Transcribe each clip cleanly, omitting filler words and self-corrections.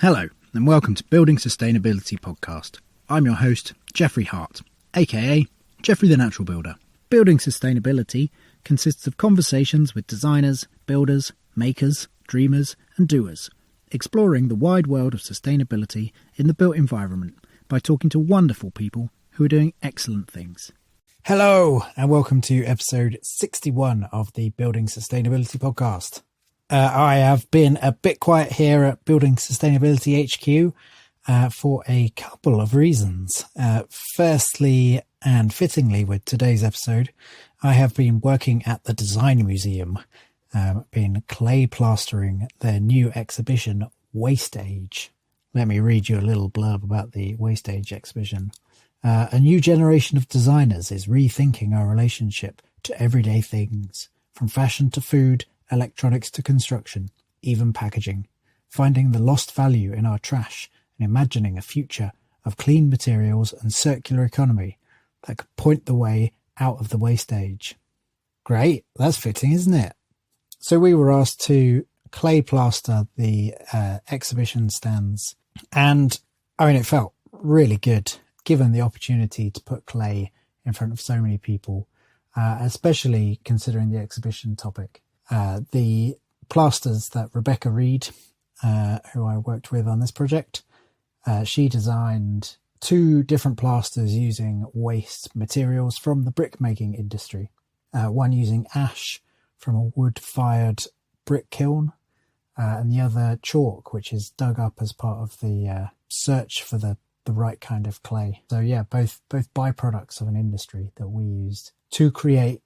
Hello, and welcome to Building Sustainability Podcast. I'm your host, Jeffrey Hart, aka Jeffrey the Natural Builder. Building Sustainability consists of conversations with designers, builders, makers, dreamers, and doers, exploring the wide world of sustainability in the built environment by talking to wonderful people who are doing excellent things. Hello, and welcome to episode 61 of the Building Sustainability Podcast. I have been a bit quiet here at Building Sustainability HQ for a couple of reasons. Firstly, and fittingly with today's episode, I have been working at the Design Museum, been clay plastering their new exhibition, Waste Age. Let me read you a little blurb about the Waste Age exhibition. A new generation of designers is rethinking our relationship to everyday things, from fashion to food, electronics to construction, even packaging, finding the lost value in our trash and imagining a future of clean materials and circular economy that could point the way out of the waste age. Great, that's fitting, isn't it? So we were asked to clay plaster the exhibition stands, and I mean, it felt really good given the opportunity to put clay in front of so many people, especially considering the exhibition topic. The plasters that Rebecca Reed, who I worked with on this project, she designed 2 different plasters using waste materials from the brickmaking industry. One using ash from a wood-fired brick kiln, and the other chalk, which is dug up as part of the search for the right kind of clay. So yeah, both byproducts of an industry that we used to create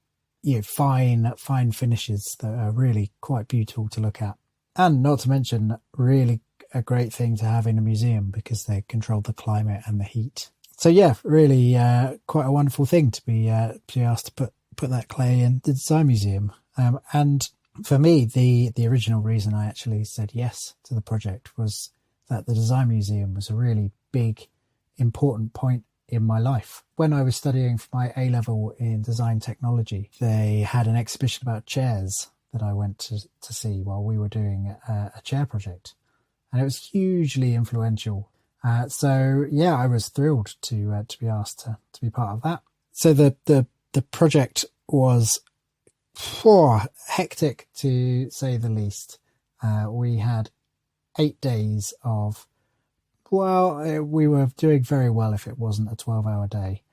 fine finishes that are really quite beautiful to look at. And not to mention, really a great thing to have in a museum because they control the climate and the heat. So yeah, really quite a wonderful thing to be asked to put that clay in the Design Museum. And for me, the original reason I actually said yes to the project was that the Design Museum was a really big, important point in my life. When I was studying for my A-level in design technology, they had an exhibition about chairs that I went to see while we were doing a chair project. And it was hugely influential. So yeah, I was thrilled to be asked to be part of that. So the project was hectic, to say the least. We had 8 days of, we were doing very well if it wasn't a 12-hour day.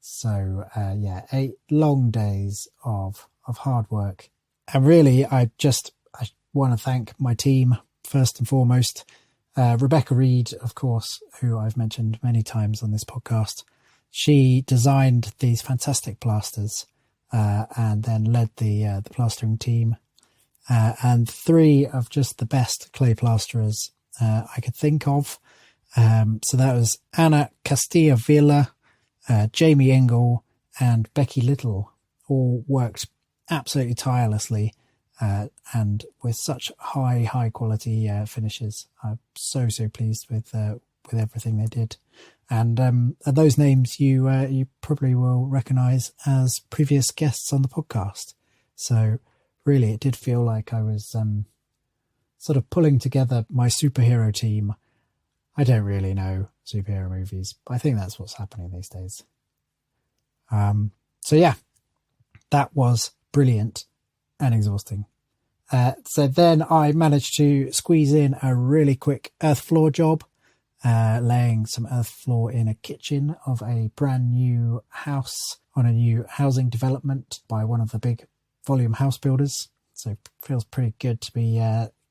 So 8 long days of hard work. And really, I want to thank my team first and foremost. Rebecca Reed, of course, who I've mentioned many times on this podcast. She designed these fantastic plasters and then led the plastering team. And 3 of just the best clay plasterers I could think of. So that was Anna Castilla-Villa, Jamie Engel, and Becky Little, all worked absolutely tirelessly and with such high quality finishes. I'm so pleased with everything they did. And those names you probably will recognise as previous guests on the podcast. So really, it did feel like I was sort of pulling together my superhero team. I don't really know superhero movies, but I think that's what's happening these days. So yeah, that was brilliant and exhausting. So then I managed to squeeze in a really quick earth floor job, laying some earth floor in a kitchen of a brand new house on a new housing development by one of the big volume house builders. So it feels pretty good to be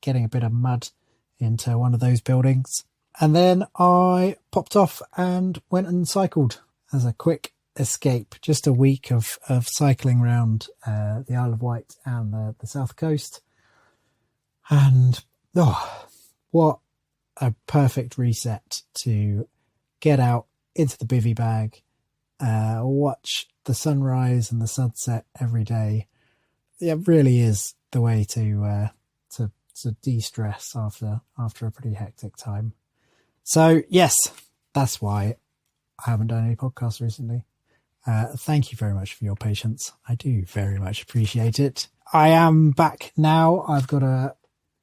getting a bit of mud into one of those buildings. And then I popped off and went and cycled as a quick escape. Just a week of cycling around the Isle of Wight and the south coast. And what a perfect reset to get out into the bivvy bag, watch the sunrise and the sunset every day. It really is the way to de-stress after a pretty hectic time. So yes, that's why I haven't done any podcasts recently. Thank you very much for your patience. I do very much appreciate it. I am back now. I've got a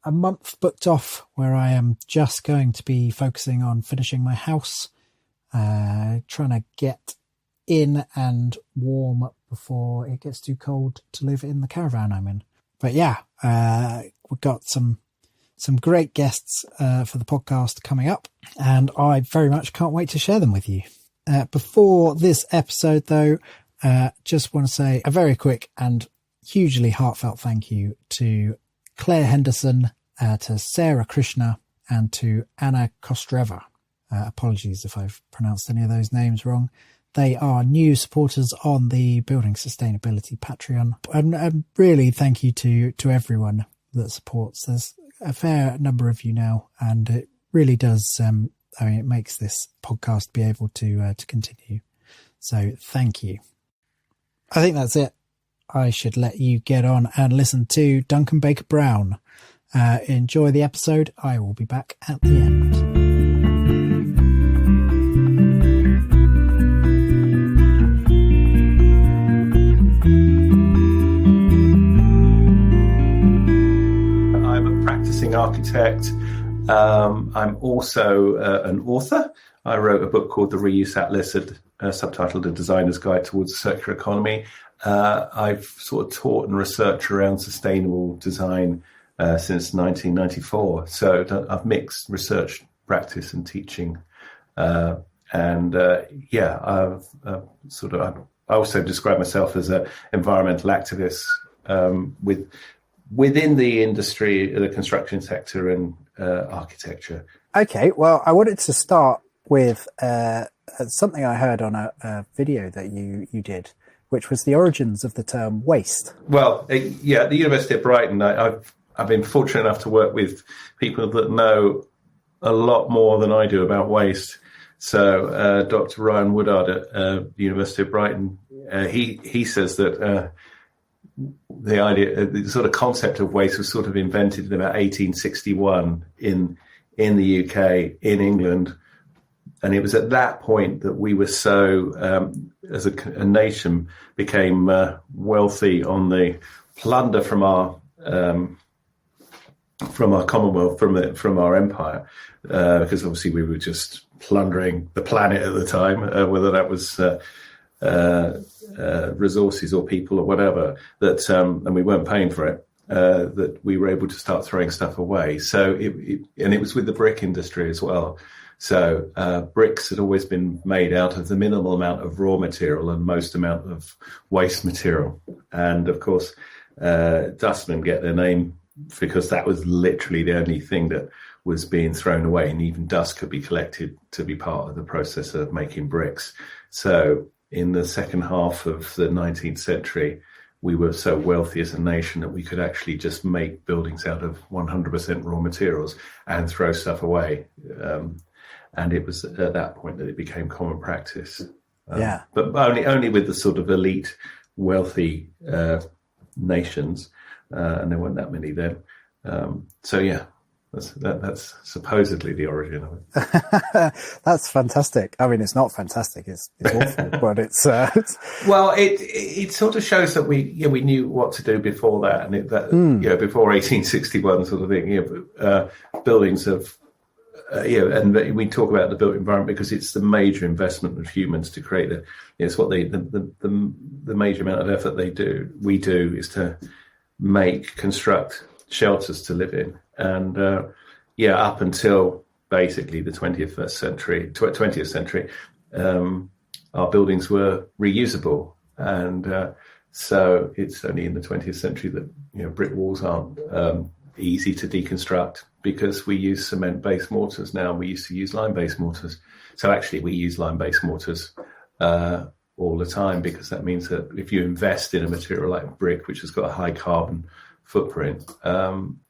a month booked off where I am just going to be focusing on finishing my house, trying to get in and warm before it gets too cold to live in the caravan I'm in. But yeah, we've got some great guests for the podcast coming up, and I very much can't wait to share them with you. Before this episode, though, just want to say a very quick and hugely heartfelt thank you to Claire Henderson, to Sarah Krishna, and to Anna Kostreva. Apologies if I've pronounced any of those names wrong. They are new supporters on the Building Sustainability Patreon. And really thank you to everyone that supports. There's a fair number of you now, and it really does, it makes this podcast be able to continue. So thank you. I think that's it. I should let you get on and listen to Duncan Baker Brown. Enjoy the episode. I will be back at the end. I'm a practicing architect. I'm also an author. I wrote a book called The Reuse Atlas, subtitled A Designer's Guide Towards a Circular Economy. I've sort of taught and researched around sustainable design since 1994. So I've mixed research, practice, and teaching. I also describe myself as an environmental activist within the industry, the construction sector, and architecture. Okay, well, I wanted to start with something I heard on a video that you did, which was the origins of the term waste. Well, at the University of Brighton, I've been fortunate enough to work with people that know a lot more than I do about waste. So Dr. Ryan Woodard at the University of Brighton, he says that the sort of concept of waste was sort of invented in about 1861 in the UK, in England. And it was at that point that we were so, as a nation, became wealthy on the plunder from our Commonwealth, from our empire, because obviously we were just plundering the planet at the time, whether that was resources or people or whatever. And we weren't paying for it. That we were able to start throwing stuff away. So it was with the brick industry as well. So bricks had always been made out of the minimal amount of raw material and most amount of waste material. And of course, dustmen get their name because that was literally the only thing that was being thrown away, and even dust could be collected to be part of the process of making bricks. So in the second half of the 19th century, we were so wealthy as a nation that we could actually just make buildings out of 100% raw materials and throw stuff away. And it was at that point that it became common practice. But only with the sort of elite, wealthy nations, and there weren't that many then. That's supposedly the origin of it. That's fantastic. I mean, it's not fantastic. It's awful, but it's. Well, it sort of shows that we knew what to do before that, and before 1861 sort of thing. Buildings of. And we talk about the built environment because it's the major investment of humans to create it's what the major amount of effort we do is to construct shelters to live in. And up until basically the 20th century, our buildings were reusable. And so it's only in the 20th century that brick walls aren't easy to deconstruct, because we use cement-based mortars now. We used to use lime-based mortars. So actually we use lime-based mortars all the time, because that means that if you invest in a material like brick, which has got a high carbon footprint,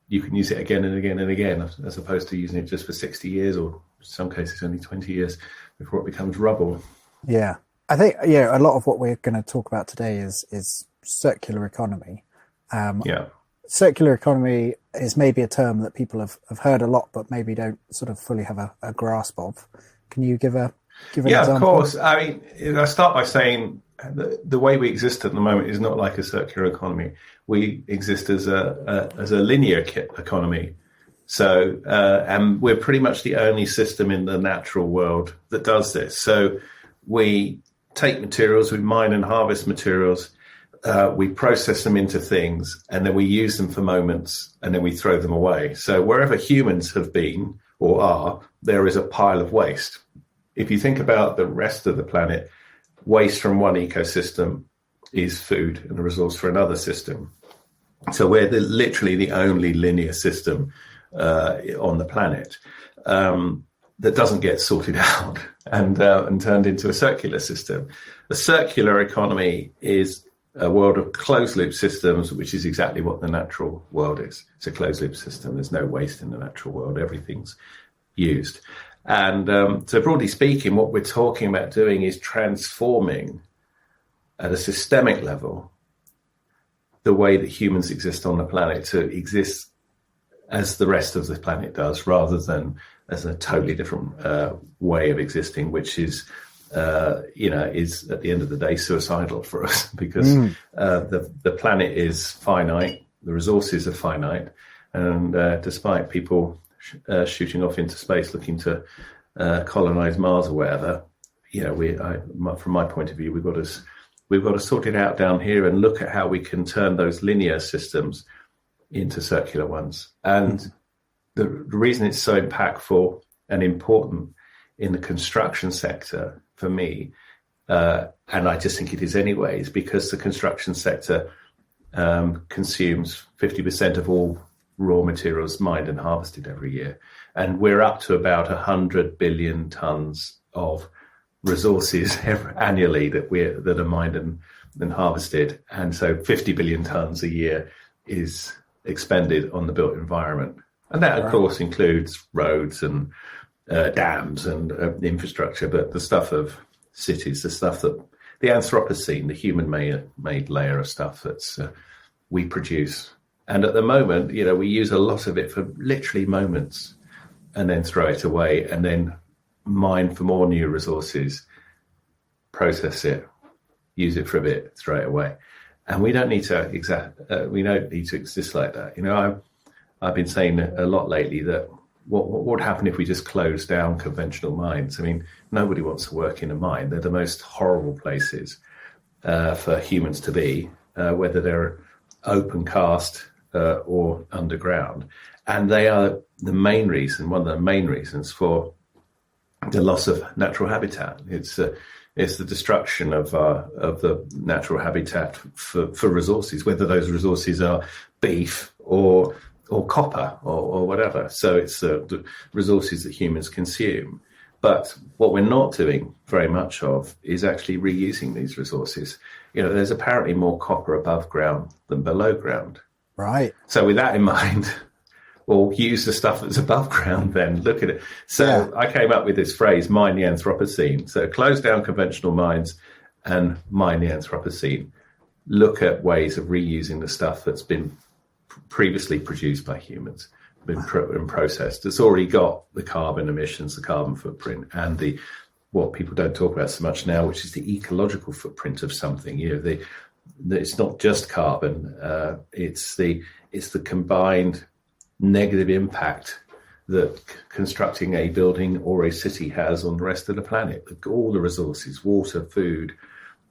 you can use it again and again and again, as opposed to using it just for 60 years, or in some cases only 20 years before it becomes rubble. Yeah. I think, a lot of what we're going to talk about today is circular economy. Circular economy is maybe a term that people have heard a lot, but maybe don't sort of fully have a grasp of. Can you give an example? Yeah, of course. I mean, I start by saying the way we exist at the moment is not like a circular economy. We exist as a linear economy. So, and we're pretty much the only system in the natural world that does this. So we take materials, we mine and harvest materials, we process them into things, and then we use them for moments, and then we throw them away. So wherever humans have been or are, there is a pile of waste. If you think about the rest of the planet, waste from one ecosystem is food and a resource for another system. So we're literally the only linear system on the planet that doesn't get sorted out and turned into a circular system. A circular economy is a world of closed-loop systems, which is exactly what the natural world is. It's a closed-loop system. There's no waste in the natural world. Everything's used. And so broadly speaking, what we're talking about doing is transforming at a systemic level the way that humans exist on the planet to exist as the rest of the planet does, rather than as a totally different way of existing, which is, is at the end of the day suicidal for us, because the planet is finite, the resources are finite, and despite people shooting off into space looking to colonize Mars or whatever, from my point of view, we've got to sort it out down here and look at how we can turn those linear systems into circular ones. And the reason it's so impactful and important in the construction sector for me, and I just think it is anyway, is because the construction sector consumes 50% of all raw materials mined and harvested every year. And we're up to about 100 billion tons of resources annually that are mined and harvested. And so 50 billion tons a year is expended on the built environment. And that, of course, includes roads and dams and infrastructure, but the stuff of cities, the stuff that the Anthropocene, the human-made layer of stuff that's we produce. And at the moment, we use a lot of it for literally moments and then throw it away and then mine for more new resources, process it, use it for a bit, throw it away. And we don't need to exist like that. I've been saying a lot lately that what would happen if we just closed down conventional mines? I mean, nobody wants to work in a mine. They're the most horrible places for humans to be, whether they're open cast or underground. And they are one of the main reasons for the loss of natural habitat. It's the destruction of the natural habitat for resources, whether those resources are beef or copper or whatever. So it's the resources that humans consume. But what we're not doing very much of is actually reusing these resources. There's apparently more copper above ground than below ground. Right. So with that in mind, we'll use the stuff that's above ground then, look at it. So I came up with this phrase, mine the Anthropocene. So close down conventional mines and mine the Anthropocene. Look at ways of reusing the stuff that's been previously produced by humans, been processed. It's already got the carbon emissions, the carbon footprint, and what people don't talk about so much now, which is the ecological footprint of something. It's not just carbon. It's the combined negative impact that constructing a building or a city has on the rest of the planet. All the resources, water, food,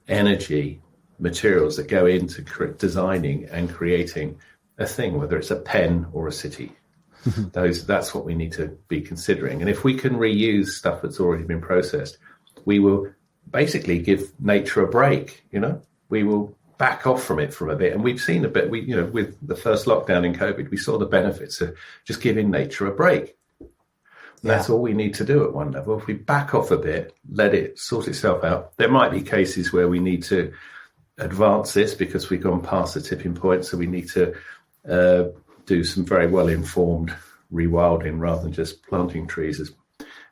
energy, materials that go into designing and creating a thing, whether it's a pen or a city. That's what we need to be considering. And if we can reuse stuff that's already been processed, we will basically give nature a break. We will back off from it for a bit. And we've seen a bit, with the first lockdown in COVID, we saw the benefits of just giving nature a break. That's all we need to do at one level. If we back off a bit, let it sort itself out. There might be cases where we need to advance this because we've gone past the tipping point. So we need to do some very well-informed rewilding rather than just planting trees,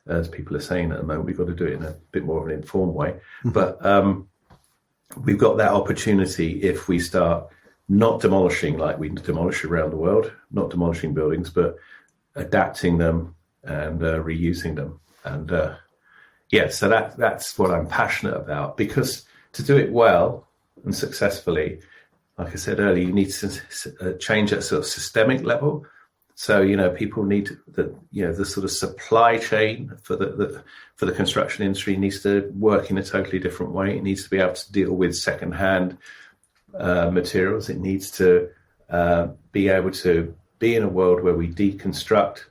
as people are saying at the moment. We've got to do it in a bit more of an informed way. But we've got that opportunity if we start not demolishing like we demolish around the world, not demolishing buildings, but adapting them and reusing them. And so that's what I'm passionate about, because to do it well and successfully, like I said earlier, you need to change at sort of systemic level. So, people need the sort of supply chain for the construction industry needs to work in a totally different way. It needs to be able to deal with secondhand materials. It needs to be able to be in a world where we deconstruct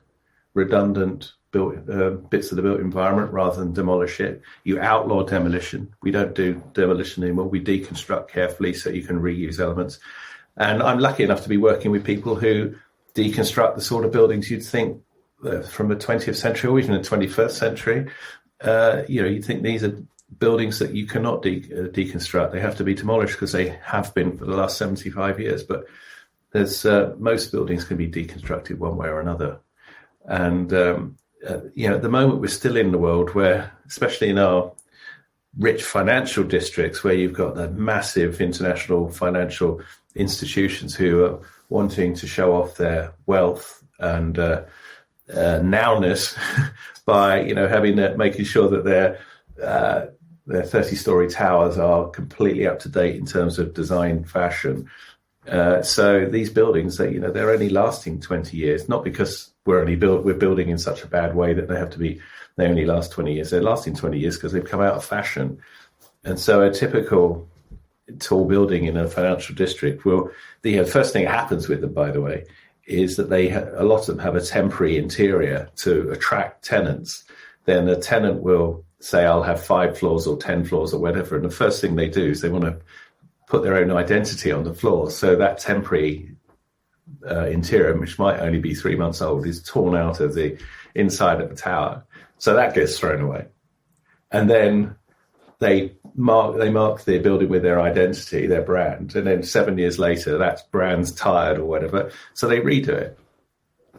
redundant bits of the built environment rather than demolish it. You outlaw demolition. We don't do demolition anymore. We deconstruct carefully so you can reuse elements. And I'm lucky enough to be working with people who deconstruct the sort of buildings you'd think from the 20th century or even the 21st century. You'd think these are buildings that you cannot deconstruct. They have to be demolished because they have been for the last 75 years. But there's most buildings can be deconstructed one way or another. And, at the moment, we're still in the world where, especially in our rich financial districts, where you've got the massive international financial institutions who are wanting to show off their wealth and nowness by, making sure that their 30-story towers are completely up to date in terms of design fashion. So these buildings, they're only lasting 20 years, not because we're building in such a bad way that they only last 20 years. They're lasting 20 years because they've come out of fashion. And so a typical tall building in a financial district the first thing that happens with them, by the way, is that a lot of them have a temporary interior to attract tenants. Then a tenant will say, I'll have 5 floors or 10 floors or whatever. And the first thing they do is they want to put their own identity on the floor. So that temporary interior, which might only be 3 months old, is torn out of the inside of the tower. So that gets thrown away. And then they mark the building with their identity, their brand. And then 7 years later, that brand's tired or whatever. So they redo it.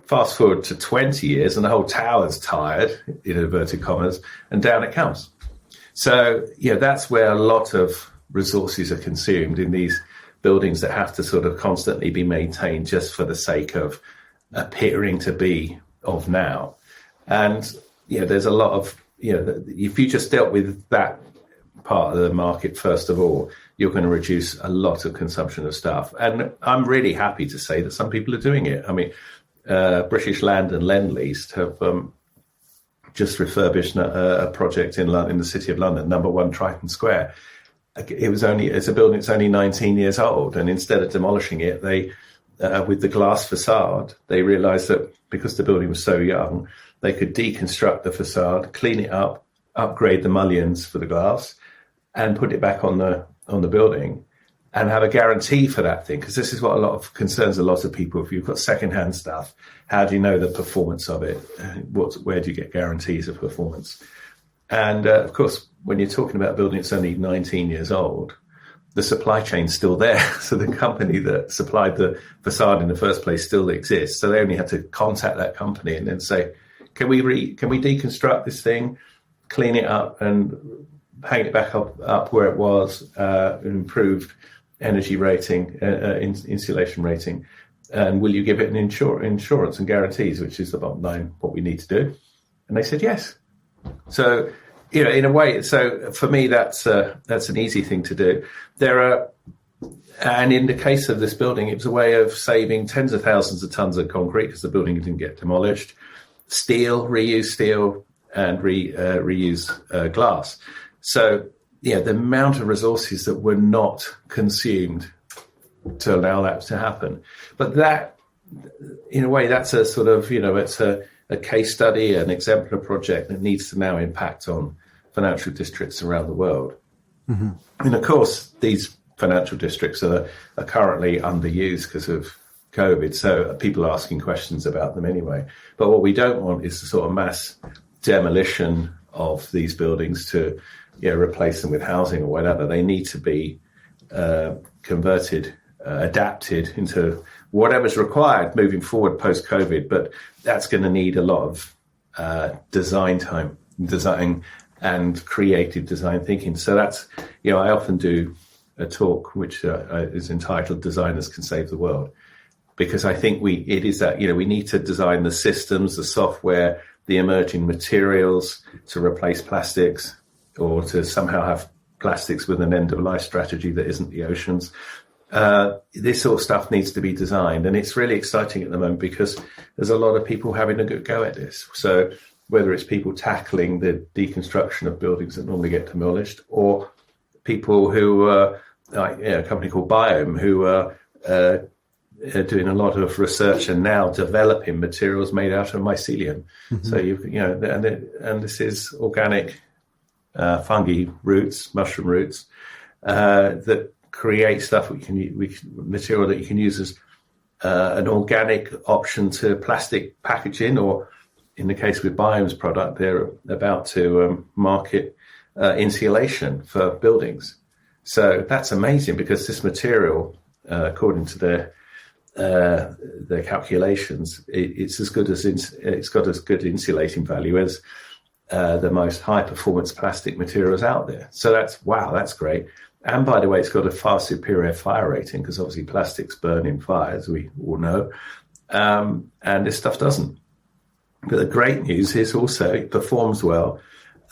Fast forward to 20 years and the whole tower's tired, in inverted commas, and down it comes. So, that's where a lot of resources are consumed in these buildings that have to sort of constantly be maintained just for the sake of appearing to be of now. And, there's a lot of, if you just dealt with that part of the market, first of all, you're going to reduce a lot of consumption of stuff. And I'm really happy to say that some people are doing it. I mean, British Land and Lend-Lease have just refurbished a project in the City of London, number 1 Triton Square. It's a building that's only 19 years old, and instead of demolishing it, they, with the glass facade, they realised that because the building was so young, they could deconstruct the facade, clean it up, upgrade the mullions for the glass, and put it back on the building, and have a guarantee for that thing. Because this is what concerns a lot of people. If you've got secondhand stuff, how do you know the performance of it? Where do you get guarantees of performance? And of course, when you're talking about a building that's only 19 years old, the supply chain's still there. So the company that supplied the facade in the first place still exists. So they only had to contact that company and then say, can we deconstruct this thing, clean it up and hang it back up where it was, improved energy rating, insulation rating, and will you give it an insurance and guarantees, which is the bottom line, what we need to do? And they said yes. So, in a way, so for me, that's an easy thing to do. And in the case of this building, it was a way of saving tens of thousands of tons of concrete because the building didn't get demolished. Reuse steel, and reuse glass. So, the amount of resources that were not consumed to allow that to happen. But that, in a way, that's a sort of, it's a case study, an exemplar project that needs to now impact on financial districts around the world. Mm-hmm. And of course, these financial districts are currently underused because of COVID. So people are asking questions about them anyway. But what we don't want is the sort of mass demolition of these buildings to replace them with housing or whatever. They need to be converted, adapted into whatever's required moving forward post-COVID. But that's going to need a lot of design time, design and creative design thinking. So that's, I often do a talk which is entitled "Designers Can Save the World," because I think we need to design the systems, the software, the emerging materials to replace plastics, or to somehow have plastics with an end-of-life strategy that isn't the oceans. This sort of stuff needs to be designed, and it's really exciting at the moment because there's a lot of people having a good go at this. So whether it's people tackling the deconstruction of buildings that normally get demolished, or people who like a company called Biome, who are doing a lot of research and now developing materials made out of mycelium. So and this is organic fungi roots, mushroom roots, that create stuff material that you can use as an organic option to plastic packaging, or in the case with Biome's product, they're about to market insulation for buildings. So that's amazing, because this material, according to their calculations, it's as good as it's got as good insulating value as the most high performance plastic materials out there. So that's great. And by the way, it's got a far superior fire rating, because obviously plastics burn in fire, as we all know, and this stuff doesn't. But the great news is also it performs well,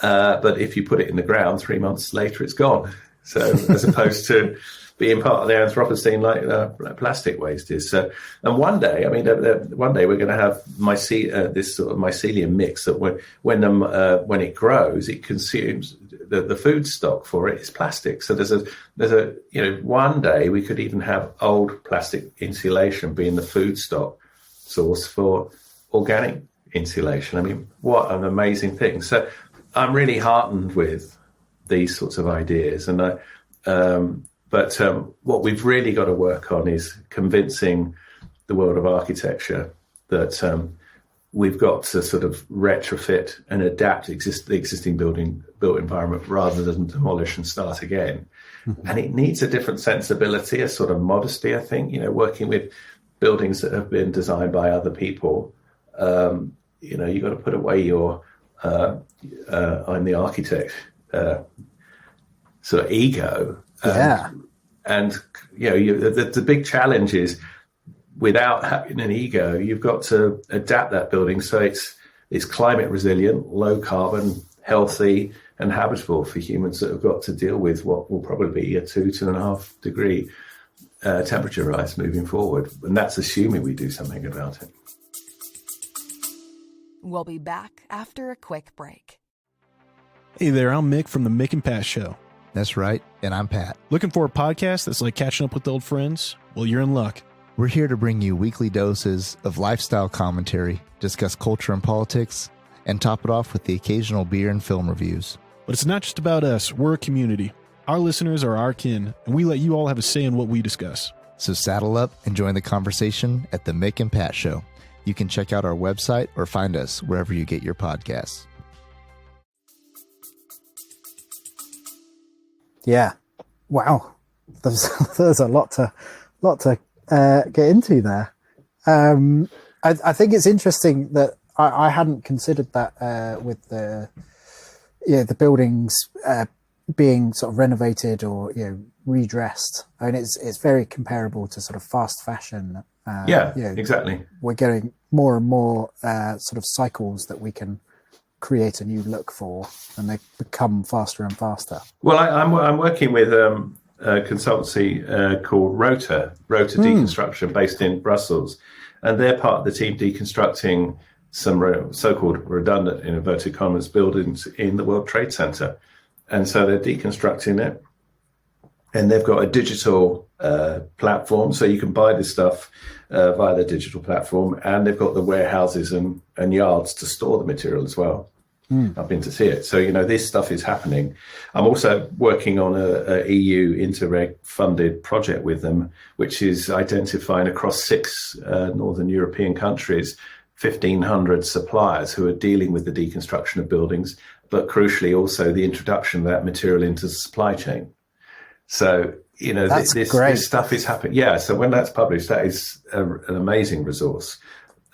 but if you put it in the ground 3 months later, it's gone. So as opposed to being part of the Anthropocene like plastic waste is. So, and one day we're going to have this sort of mycelium mix that when it grows, it consumes the food stock for it is plastic. So there's a one day we could even have old plastic insulation being the food stock source for organic insulation. I mean, what an amazing thing. So I'm really heartened with these sorts of ideas, and but what we've really got to work on is convincing the world of architecture that we've got to sort of retrofit and adapt the existing built environment rather than demolish and start again. And it needs a different sensibility, a sort of modesty, I think, working with buildings that have been designed by other people. You've got to put away your I'm the architect sort of ego. And the big challenge is, without having an ego, you've got to adapt that building so it's climate resilient, low carbon, healthy, and habitable for humans that have got to deal with what will probably be a 2.5 degree temperature rise moving forward. And that's assuming we do something about it. We'll be back after a quick break. Hey there, I'm Mick from the Mick and Pat Show. That's right, and I'm Pat. Looking for a podcast that's like catching up with old friends? Well, you're in luck. We're here to bring you weekly doses of lifestyle commentary, discuss culture and politics, and top it off with the occasional beer and film reviews. But it's not just about us. We're a community. Our listeners are our kin, and we let you all have a say in what we discuss. So saddle up and join the conversation at the Mick and Pat Show. You can check out our website or find us wherever you get your podcasts. Yeah. Wow. There's a lot to get into there. I think it's interesting that I hadn't considered that with the buildings being sort of renovated or redressed. I mean, it's very comparable to sort of fast fashion. Exactly. We're getting more and more sort of cycles that we can create a new look for, and they become faster and faster. Well, I'm working with a consultancy called Rota Deconstruction, based in Brussels, and they're part of the team deconstructing some so-called redundant, in inverted commas, buildings in the World Trade Center. And so they're deconstructing it, and they've got a digital platform, so you can buy this stuff via the digital platform, and they've got the warehouses and yards to store the material as well. I've been to see it. So, this stuff is happening. I'm also working on a EU Interreg funded project with them, which is identifying across 6 Northern European countries, 1,500 suppliers who are dealing with the deconstruction of buildings, but crucially also the introduction of that material into the supply chain. So, this stuff is happening. Yeah. So when that's published, that is an amazing resource.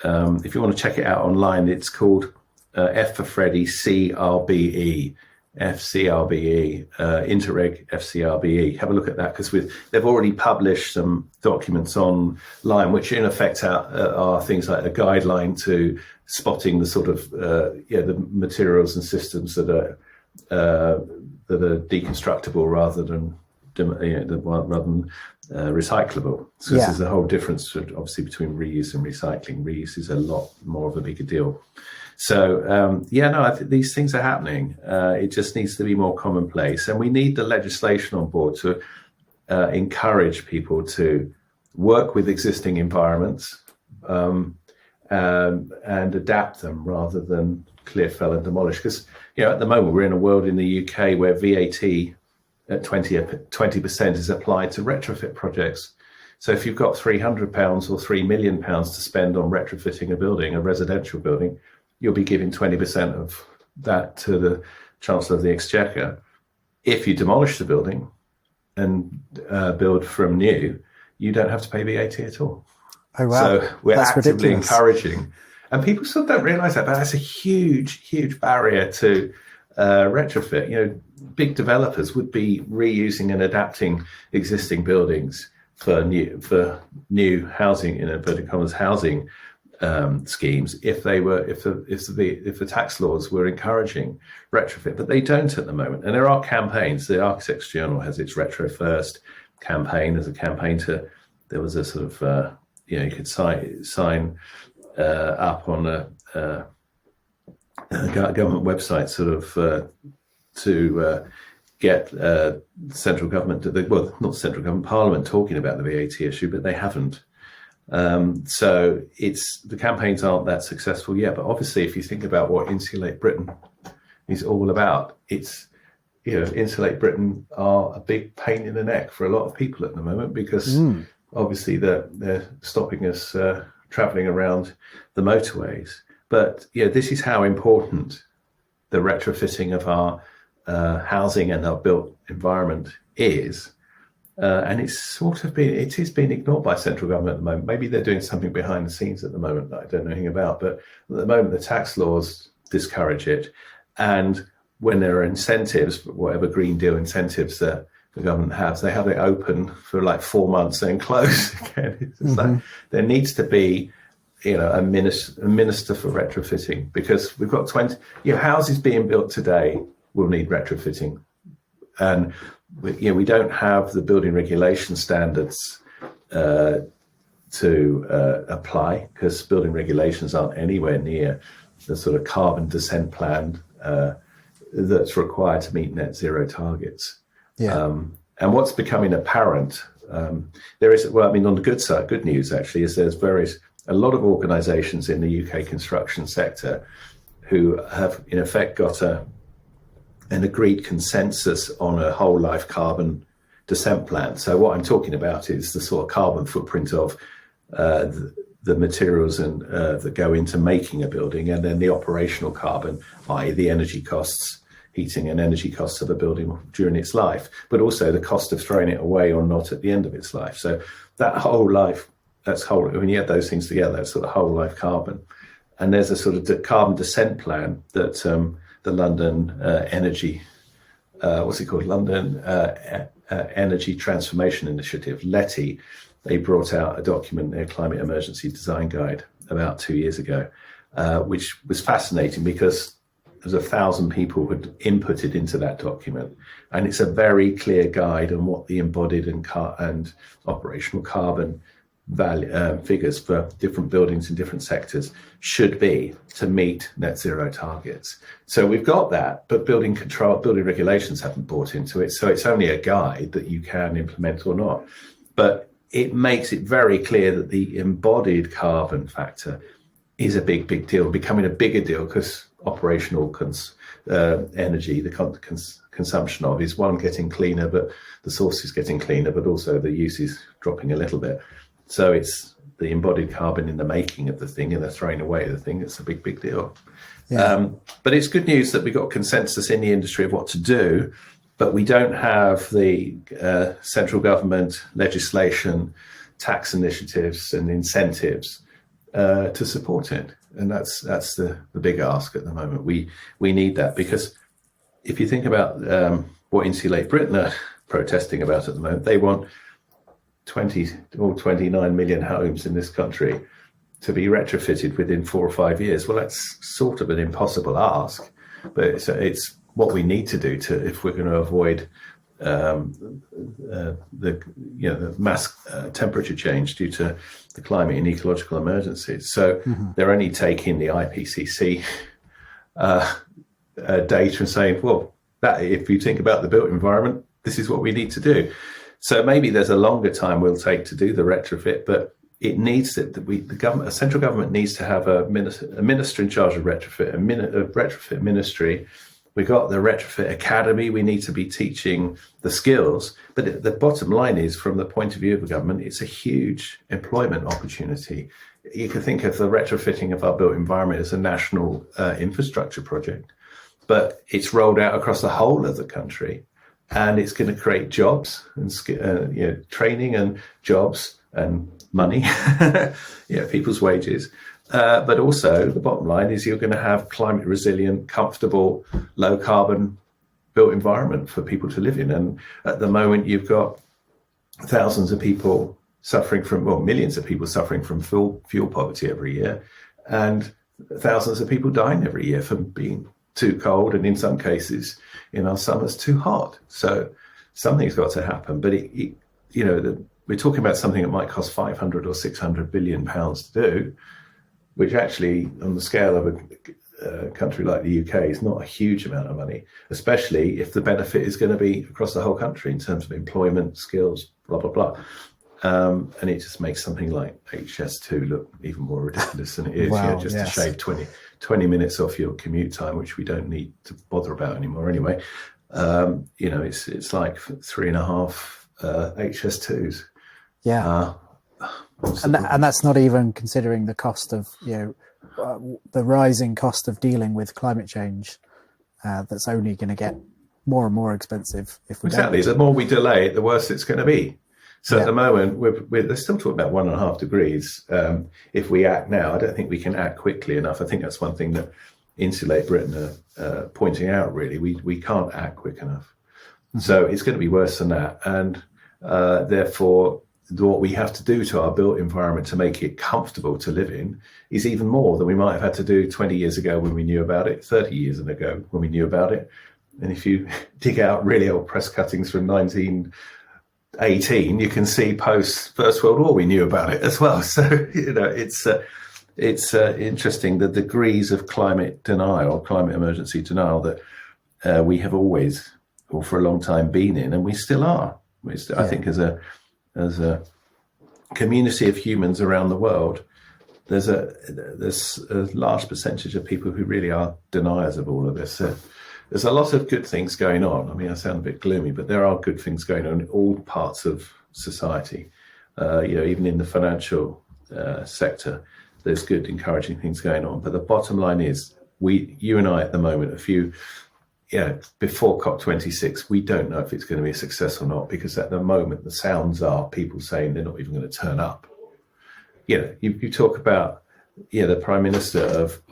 If you want to check it out online, it's called F for Freddy, CRBE, FCRBE, Interreg FCRBE. Have a look at that, because they've already published some documents online, which in effect are things like a guideline to spotting the sort of the materials and systems that that are deconstructible rather than recyclable. So there's a whole difference, obviously, between reuse and recycling. Reuse is a lot more of a bigger deal. So, I think these things are happening. It just needs to be more commonplace. And we need the legislation on board to encourage people to work with existing environments and adapt them rather than clear, fell and demolish. Because, at the moment, we're in a world in the UK where VAT at 20% is applied to retrofit projects. So if you've got £300 or £3 million to spend on retrofitting a building, a residential building, you'll be giving 20% of that to the Chancellor of the Exchequer. If you demolish the building and build from new, you don't have to pay VAT at all. Oh, wow. So we're That's actively ridiculous. Encouraging. And people still don't realise that, but that's a huge, huge barrier to retrofit. Big developers would be reusing and adapting existing buildings for new housing, in inverted commas, housing schemes if the tax laws were encouraging retrofit, but they don't at the moment. And there are campaigns. The Architects Journal has its Retro First campaign. There's a campaign there was a sort of you could sign up on a government website sort of to get central government, not central government, Parliament talking about the VAT issue, but they haven't. So the campaigns aren't that successful yet. But obviously, if you think about what Insulate Britain is all about, it's Insulate Britain are a big pain in the neck for a lot of people at the moment because obviously they're stopping us travelling around the motorways. But this is how important the retrofitting of our housing and our built environment is. And it's been ignored by central government at the moment. Maybe they're doing something behind the scenes at the moment that I don't know anything about. But at the moment, the tax laws discourage it. And when there are incentives, whatever Green Deal incentives that the government has, they have it open for like 4 months and close again. It's like there needs to be a minister for retrofitting, because we've got 20 houses being built today will need retrofitting. And we don't have the building regulation standards to apply, because building regulations aren't anywhere near the sort of carbon descent plan that's required to meet net zero targets. And what's becoming apparent, there is, on the good side, good news actually, is there's a lot of organisations in the UK construction sector who have in effect got an agreed consensus on a whole life carbon descent plan. So what I'm talking about is the sort of carbon footprint of the materials and that go into making a building, and then the operational carbon, i.e. the energy costs, heating and energy costs of a building during its life, but also the cost of throwing it away or not at the end of its life. So that whole life, when you add those things together, that's sort of whole life carbon. And there's a sort of carbon descent plan that the London Energy, London Energy Transformation Initiative, LETI, they brought out a document, their Climate Emergency Design Guide, about 2 years ago, which was fascinating because there's 1,000 people who had inputted into that document. And it's a very clear guide on what the embodied and operational carbon figures for different buildings in different sectors should be to meet net zero targets. So we've got that, but building regulations haven't bought into it. So it's only a guide that you can implement or not. But it makes it very clear that the embodied carbon factor is a big, big deal, becoming a bigger deal, because operational energy, the consumption of is getting cleaner, but the source is getting cleaner, but also the use is dropping a little bit. So it's the embodied carbon in the making of the thing and the throwing away of the thing. It's a big, big deal. But it's good news that we got consensus in the industry of what to do, but we don't have the central government legislation, tax initiatives and incentives to support it. And that's the big ask at the moment. We need that, because if you think about what Insulate Britain are protesting about at the moment, they want 20 or 29 million homes in this country to be retrofitted within 4 or 5 years. Well, that's sort of an impossible ask, but it's what we need to do if we're going to avoid the mass temperature change due to the climate and ecological emergencies. So they're only taking the IPCC data and saying, well, that if you think about the built environment, this is what we need to do. So maybe there's a longer time we'll take to do the retrofit, but it needs that a central government needs to have a minister in charge of retrofit, a retrofit ministry. We got the retrofit academy. We need to be teaching the skills. But the bottom line is, from the point of view of the government, it's a huge employment opportunity. You can think of the retrofitting of our built environment as a national infrastructure project, but it's rolled out across the whole of the country, and it's going to create jobs and training and jobs and money, people's wages. But also the bottom line is you're going to have climate resilient, comfortable, low carbon built environment for people to live in. And at the moment, you've got thousands of people suffering from, well, millions of people suffering from fuel poverty every year, and thousands of people dying every year from being too cold, and in some cases in our summers too hot. So something's got to happen. But we're talking about something that might cost 500 or 600 billion pounds to do, which actually, on the scale of a country like the UK, is not a huge amount of money, especially if the benefit is going to be across the whole country in terms of employment, skills, blah, blah, blah. And it just makes something like HS2 look even more ridiculous than it is. Wow, to shave 20 minutes off your commute time, which we don't need to bother about anymore anyway. It's like 3.5 HS2s. Yeah. And that's not even considering the cost of, the rising cost of dealing with climate change. That's only going to get more and more expensive if we Exactly. don't. The more we delay it, the worse it's going to be. So at the moment, we're still talking about 1.5 degrees. If we act now, I don't think we can act quickly enough. I think that's one thing that Insulate Britain are pointing out, really. We can't act quick enough. Mm-hmm. So it's going to be worse than that. And therefore, what we have to do to our built environment to make it comfortable to live in is even more than we might have had to do 20 years ago when we knew about it, 30 years ago when we knew about it. And if you dig out really old press cuttings from 1918, you can see post First World War we knew about it as well. So it's interesting the degrees of climate denial, climate emergency denial that we have always, or for a long time, been in, and we still are. I think as a community of humans around the world, there's a large percentage of people who really are deniers of all of this. There's a lot of good things going on. I mean, I sound a bit gloomy, but there are good things going on in all parts of society. Even in the financial sector, there's good, encouraging things going on. But the bottom line is, you and I at the moment, before COP26, we don't know if it's going to be a success or not, because at the moment the sounds are people saying they're not even going to turn up. You talk about the Prime Minister of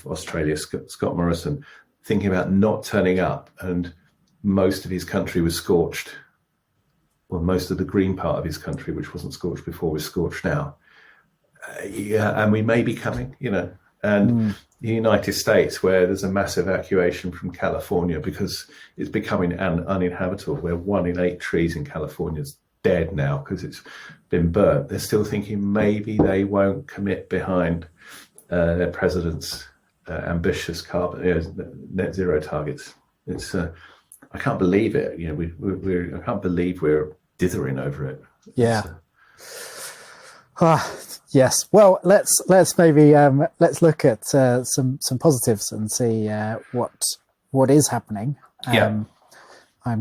Australia, Scott Morrison, thinking about not turning up, and most of his country was scorched. Well, most of the green part of his country, which wasn't scorched before, was scorched now. And we may be coming, and the United States, where there's a massive evacuation from California because it's becoming uninhabitable, where 1 in 8 trees in California is dead now because it's been burnt. They're still thinking maybe they won't commit behind their president's ambitious carbon net zero targets. It's I can't believe it. I can't believe we're dithering over it. Yeah. Yes. Well, let's maybe let's look at some positives and see what is happening. I'm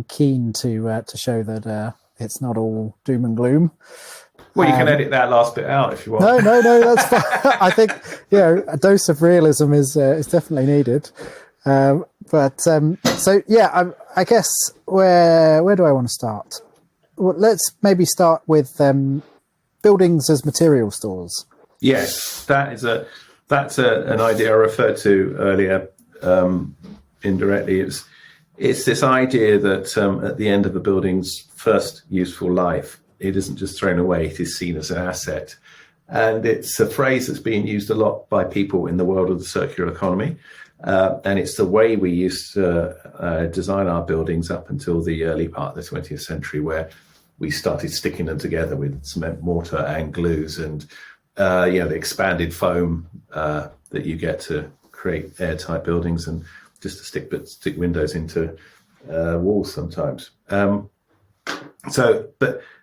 keen to show that it's not all doom and gloom. Well, you can edit that last bit out if you want. No, that's fine. I think a dose of realism is definitely needed. I guess where do I want to start? Well, let's maybe start with buildings as material stores. Yes, that's an idea I referred to earlier indirectly. It's this idea that at the end of a building's first useful life, it isn't just thrown away, it is seen as an asset. And it's a phrase that's being used a lot by people in the world of the circular economy. And it's the way we used to design our buildings up until the early part of the 20th century, where we started sticking them together with cement mortar and glues and the expanded foam that you get to create airtight buildings, and just to stick windows into walls sometimes. But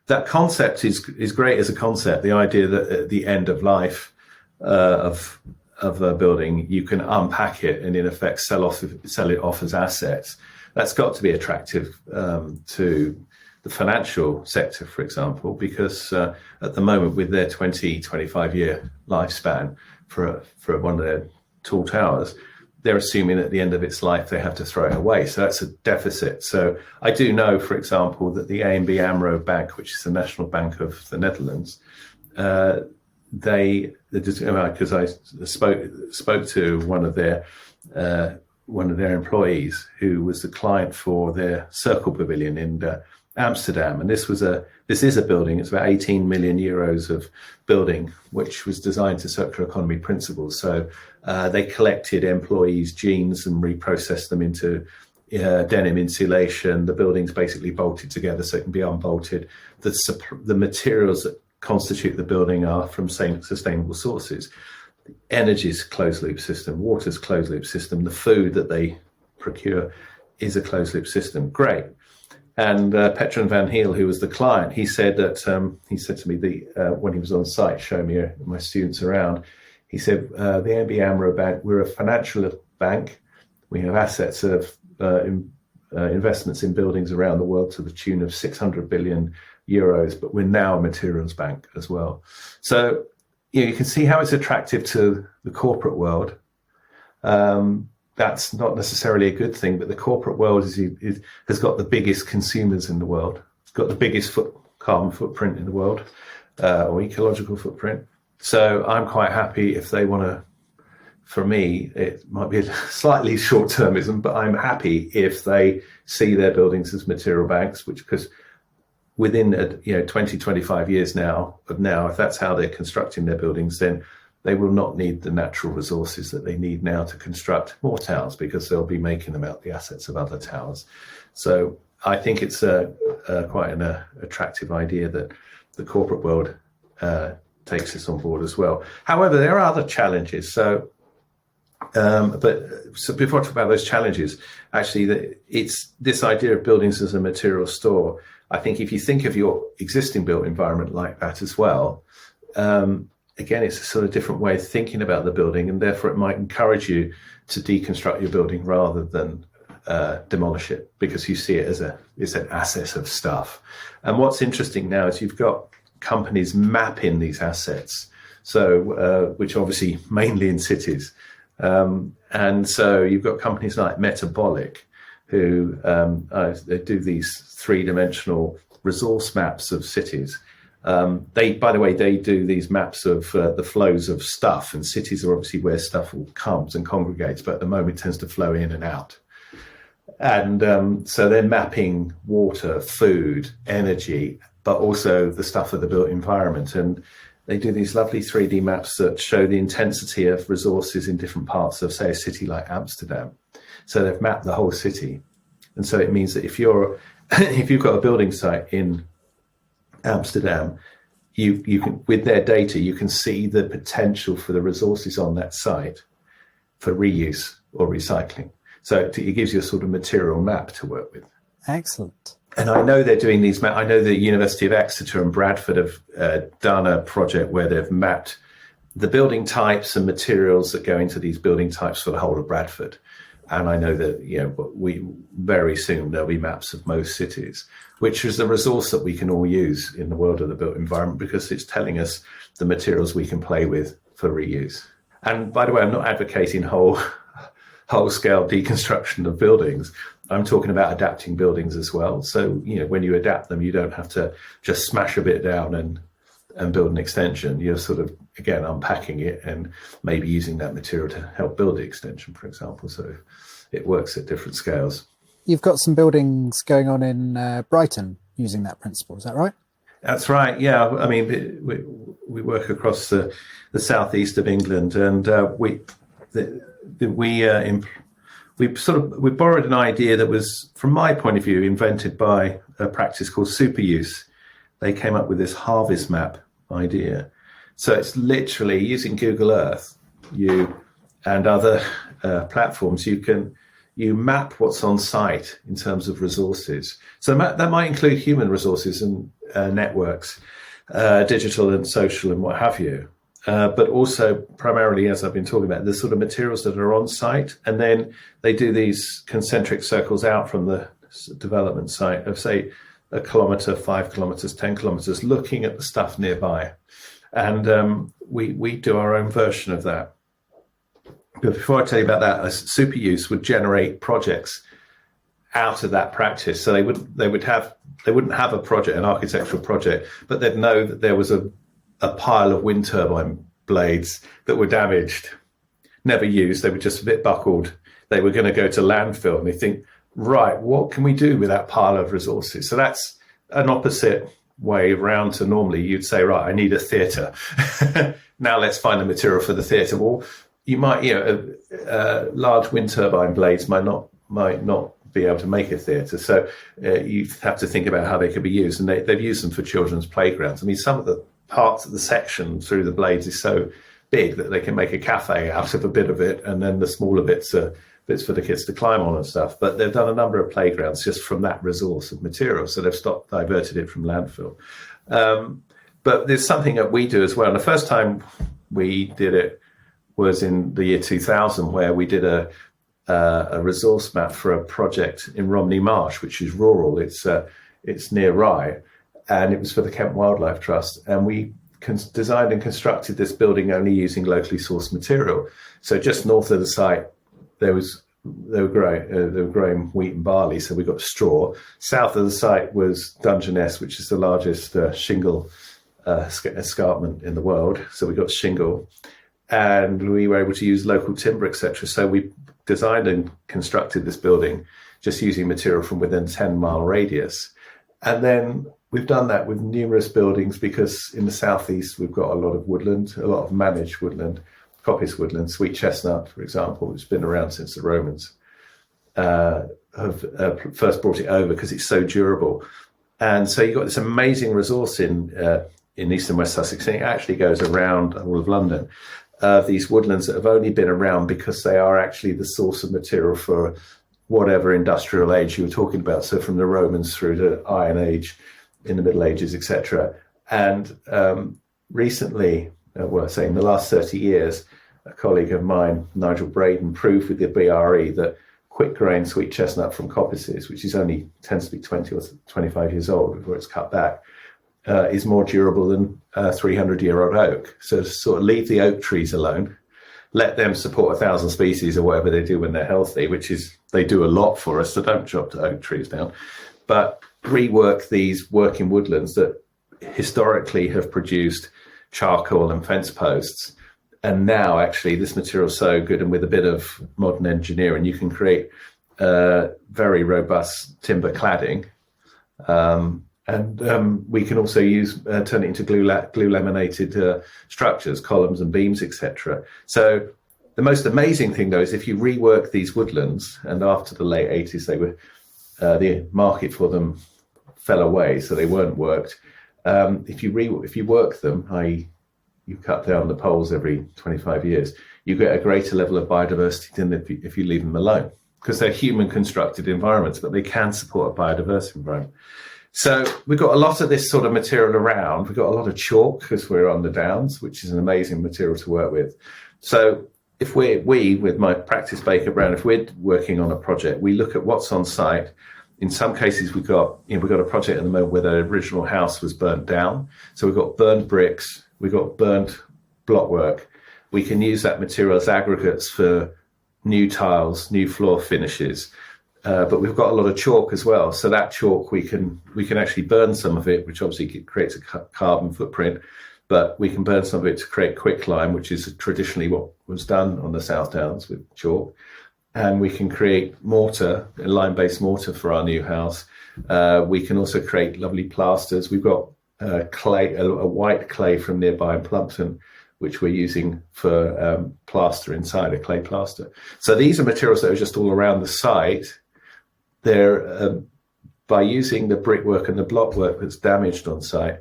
that concept is great as a concept. The idea that at the end of life of a building, you can unpack it and in effect sell it off as assets. That's got to be attractive to the financial sector, for example, because at the moment, with their 25 year lifespan for one of their tall towers, they're assuming at the end of its life they have to throw it away. So that's a deficit. So I do know, for example, that the ABN AMRO Bank, which is the national bank of the Netherlands, because I spoke to one of their employees who was the client for their Circle Pavilion in Amsterdam, and this is a building. It's about 18 million euros of building, which was designed to circular economy principles. So they collected employees' jeans and reprocessed them into denim insulation. The building's basically bolted together so it can be unbolted. The materials that constitute the building are from sustainable sources. The energy's closed loop system, water's closed loop system, the food that they procure is a closed loop system. Great. And Petron van Heel, who was the client, he said to me when he was on site showing me my students around, he said, the ABN AMRO Bank, we're a financial bank. We have assets of investments in buildings around the world to the tune of 600 billion euros, but we're now a materials bank as well. So you can see how it's attractive to the corporate world. That's not necessarily a good thing, but the corporate world has got the biggest consumers in the world. It's got the biggest carbon footprint in the world, or ecological footprint. So I'm quite happy if they want to. For me, it might be a slightly short-termism, but I'm happy if they see their buildings as material banks, because within 20, 25 years now, if that's how they're constructing their buildings, then they will not need the natural resources that they need now to construct more towers, because they'll be making them out the assets of other towers. So I think it's quite an attractive idea that the corporate world takes this on board as well. However, there are other challenges. So before I talk about those challenges, actually, it's this idea of buildings as a material store. I think if you think of your existing built environment like that as well, again, it's a sort of different way of thinking about the building, and therefore it might encourage you to deconstruct your building rather than demolish it, because you see it as an asset of stuff. And what's interesting now is you've got companies mapping these assets, so which obviously mainly in cities. And so you've got companies like Metabolic, who they do these three-dimensional resource maps of cities. By the way, they do these maps of the flows of stuff, and cities are obviously where stuff all comes and congregates, but at the moment it tends to flow in and out. And so they're mapping water, food, energy, but also the stuff of the built environment. And they do these lovely 3D maps that show the intensity of resources in different parts of, say, a city like Amsterdam. So they've mapped the whole city. And so it means that if you've got a building site in Amsterdam, you can, with their data, you can see the potential for the resources on that site for reuse or recycling. So it gives you a sort of material map to work with. Excellent. And I know they're doing these. I know the University of Exeter and Bradford have done a project where they've mapped the building types and materials that go into these building types for the whole of Bradford. And I know that we very soon there'll be maps of most cities, which is a resource that we can all use in the world of the built environment, because it's telling us the materials we can play with for reuse. And by the way, I'm not advocating whole-scale deconstruction of buildings. I'm talking about adapting buildings as well. So, when you adapt them, you don't have to just smash a bit down and build an extension. You're sort of, again, unpacking it and maybe using that material to help build the extension, for example. So it works at different scales. You've got some buildings going on in Brighton using that principle. Is that right? That's right. Yeah. I mean, we work across the southeast of England, and we borrowed an idea that was, from my point of view, invented by a practice called superuse. They came up with this harvest map idea. So it's literally using Google Earth, and other platforms. You map what's on site in terms of resources. So that might include human resources and networks, digital and social and what have you. But also primarily, as I've been talking about, the sort of materials that are on site. And then they do these concentric circles out from the development site of, say, 1 kilometre, 5 kilometres, 10 kilometres, looking at the stuff nearby. And we do our own version of that. But before I tell you about that, a superuse would generate projects out of that practice. So they wouldn't have a project, an architectural project, but they'd know that there was a pile of wind turbine blades that were damaged, never used. They were just a bit buckled. They were going to go to landfill, and they think, right, what can we do with that pile of resources? So that's an opposite way around to normally you'd say, right, I need a theatre. Now let's find the material for the theatre. Well, you might, large wind turbine blades might not be able to make a theatre. So you have to think about how they could be used. And they've used them for children's playgrounds. I mean, some of the parts of the section through the blades is so big that they can make a cafe out of a bit of it. And then the smaller bits are bits for the kids to climb on and stuff. But they've done a number of playgrounds just from that resource of material. So they've diverted it from landfill. But there's something that we do as well. And the first time we did it was in the year 2000, where we did a resource map for a project in Romney Marsh, which is rural. It's near Rye, and it was for the Kent Wildlife Trust. And we designed and constructed this building only using locally sourced material. So just north of the site, they were growing wheat and barley, so we got straw. South of the site was Duncan, which is the largest shingle escarpment in the world. So we got shingle. And we were able to use local timber, etc. So we designed and constructed this building just using material from within a 10-mile radius. And then we've done that with numerous buildings, because in the southeast we've got a lot of woodland, a lot of managed woodland, coppice woodland, sweet chestnut, for example, which has been around since the Romans have first brought it over because it's so durable. And so you've got this amazing resource in east and west Sussex, and it actually goes around all of London. These woodlands that have only been around because they are actually the source of material for whatever industrial age you were talking about. So from the Romans through to Iron Age, in the Middle Ages, etc. And recently, in the last 30 years, a colleague of mine, Nigel Braden, proved with the BRE that quick grain sweet chestnut from coppices, which tends to be 20 or 25 years old before it's cut back, is more durable than 300-year-old oak. So to sort of leave the oak trees alone, let them support 1,000 species or whatever they do when they're healthy, which is, they do a lot for us, so don't chop the oak trees down. But rework these working woodlands that historically have produced charcoal and fence posts. And now actually this material is so good, and with a bit of modern engineering, you can create very robust timber cladding. And we can also turn it into glue laminated structures, columns and beams, etc. So the most amazing thing, though, is if you rework these woodlands, and after the late 80s, the market for them fell away, so they weren't worked. If you work them, i.e. you cut down the poles every 25 years, you get a greater level of biodiversity than if you leave them alone, because they're human constructed environments, but they can support a biodiverse environment. So we've got a lot of this sort of material around. We've got a lot of chalk because we're on the downs, which is an amazing material to work with. So if we with my practice Baker Brown, if we're working on a project, we look at what's on site. In some cases, we've got a project at the moment where the original house was burnt down. So we've got burnt bricks, we've got burnt blockwork. We can use that material as aggregates for new tiles, new floor finishes. But we've got a lot of chalk as well. So that chalk, we can actually burn some of it, which obviously creates a carbon footprint. But we can burn some of it to create quicklime, which is traditionally what was done on the South Downs with chalk. And we can create mortar, a lime-based mortar for our new house. We can also create lovely plasters. We've got clay, a white clay from nearby in Plumpton, which we're using for plaster inside, a clay plaster. So these are materials that are just all around the site. They're by using the brickwork and the blockwork that's damaged on site,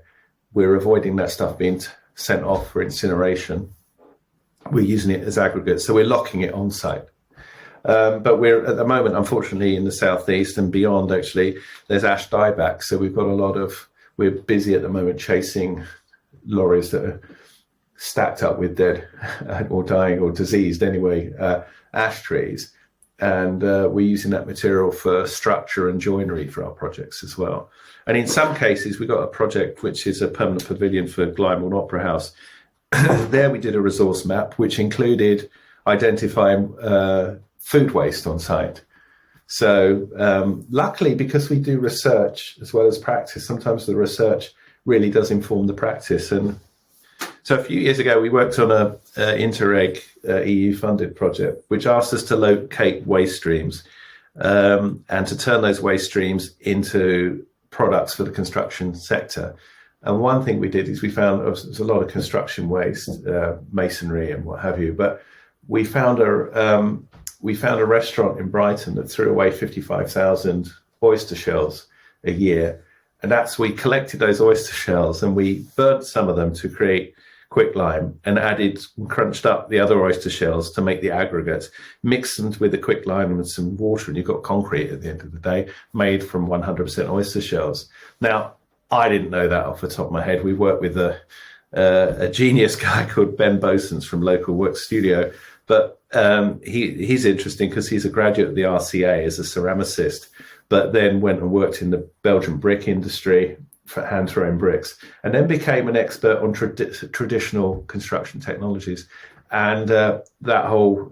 we're avoiding that stuff being sent off for incineration. We're using it as aggregates, so we're locking it on site. But we're at the moment, unfortunately, in the southeast and beyond, actually, there's ash dieback. So we've got we're busy at the moment chasing lorries that are stacked up with dead or dying or diseased anyway, ash trees. And we're using that material for structure and joinery for our projects as well. And in some cases, we've got a project which is a permanent pavilion for Glyndebourne Opera House. There we did a resource map, which included identifying food waste on site. So luckily, because we do research as well as practice, sometimes the research really does inform the practice. And so a few years ago, we worked on a Interreg EU-funded project, which asked us to locate waste streams and to turn those waste streams into products for the construction sector. And one thing we did is we found there's a lot of construction waste, masonry and what have you, but we found a restaurant in Brighton that threw away 55,000 oyster shells a year. And we collected those oyster shells and we burnt some of them to create quicklime and crunched up the other oyster shells to make the aggregates, mixed them with the quicklime and some water, and you've got concrete at the end of the day made from 100% oyster shells. Now, I didn't know that off the top of my head. We worked with a genius guy called Ben Bosons from Local Work Studio, but he's interesting because he's a graduate of the RCA as a ceramicist, but then went and worked in the Belgian brick industry for hand-thrown bricks, and then became an expert on traditional construction technologies. And that whole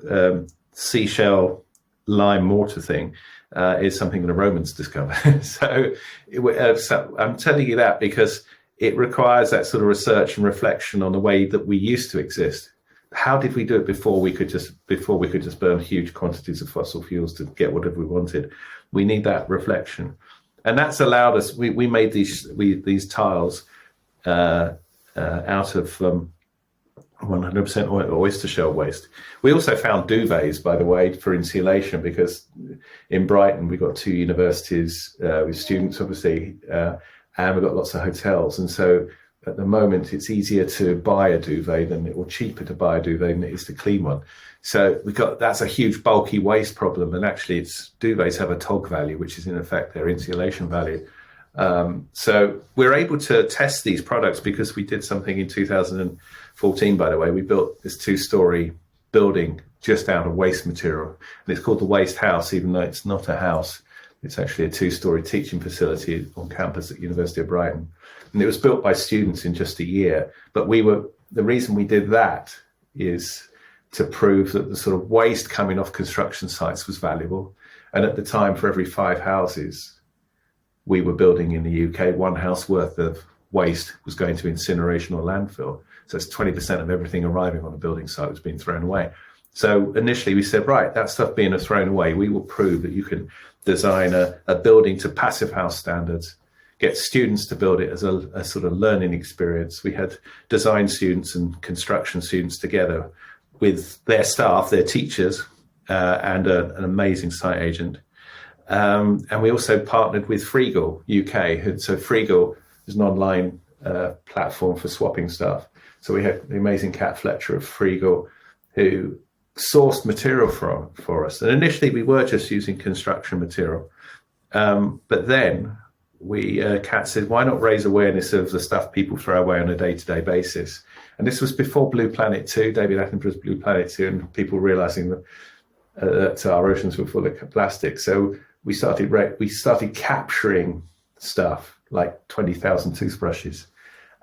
seashell lime mortar thing is something the Romans discovered. So I'm telling you that because it requires that sort of research and reflection on the way that we used to exist. How did we do it before we could just burn huge quantities of fossil fuels to get whatever we wanted? We need that reflection. And that's allowed us, we made these tiles out of 100% oyster shell waste. We also found duvets, by the way, for insulation, because in Brighton we've got 2 universities with students, obviously, and we've got lots of hotels. And so at the moment it's easier to buy a duvet or cheaper to buy a duvet than it is to clean one. So that's a huge bulky waste problem, and actually duvets have a TOG value, which is in effect their insulation value. So we're able to test these products because we did something in 2014, by the way. We built this 2-story building just out of waste material, and it's called the Waste House, even though it's not a house. It's actually a 2-story teaching facility on campus at University of Brighton. And it was built by students in just a year. But the reason we did that is to prove that the sort of waste coming off construction sites was valuable. And at the time, for every 5 houses we were building in the UK, 1 house worth of waste was going to incineration or landfill. So it's 20% of everything arriving on a building site was being thrown away. So initially we said, right, that stuff being thrown away, we will prove that you can design a building to passive house standards, get students to build it as a sort of learning experience. We had design students and construction students together with their staff, their teachers, and an amazing site agent. And we also partnered with Freegal UK. So Freegal is an online platform for swapping stuff. So we had the amazing Kat Fletcher of Freegal, who sourced material for us. And initially we were just using construction material. But then Kat said, why not raise awareness of the stuff people throw away on a day-to-day basis? And this was before Blue Planet 2, David Attenborough's Blue Planet 2, and people realizing that our oceans were full of plastic. So we started capturing stuff like 20,000 toothbrushes.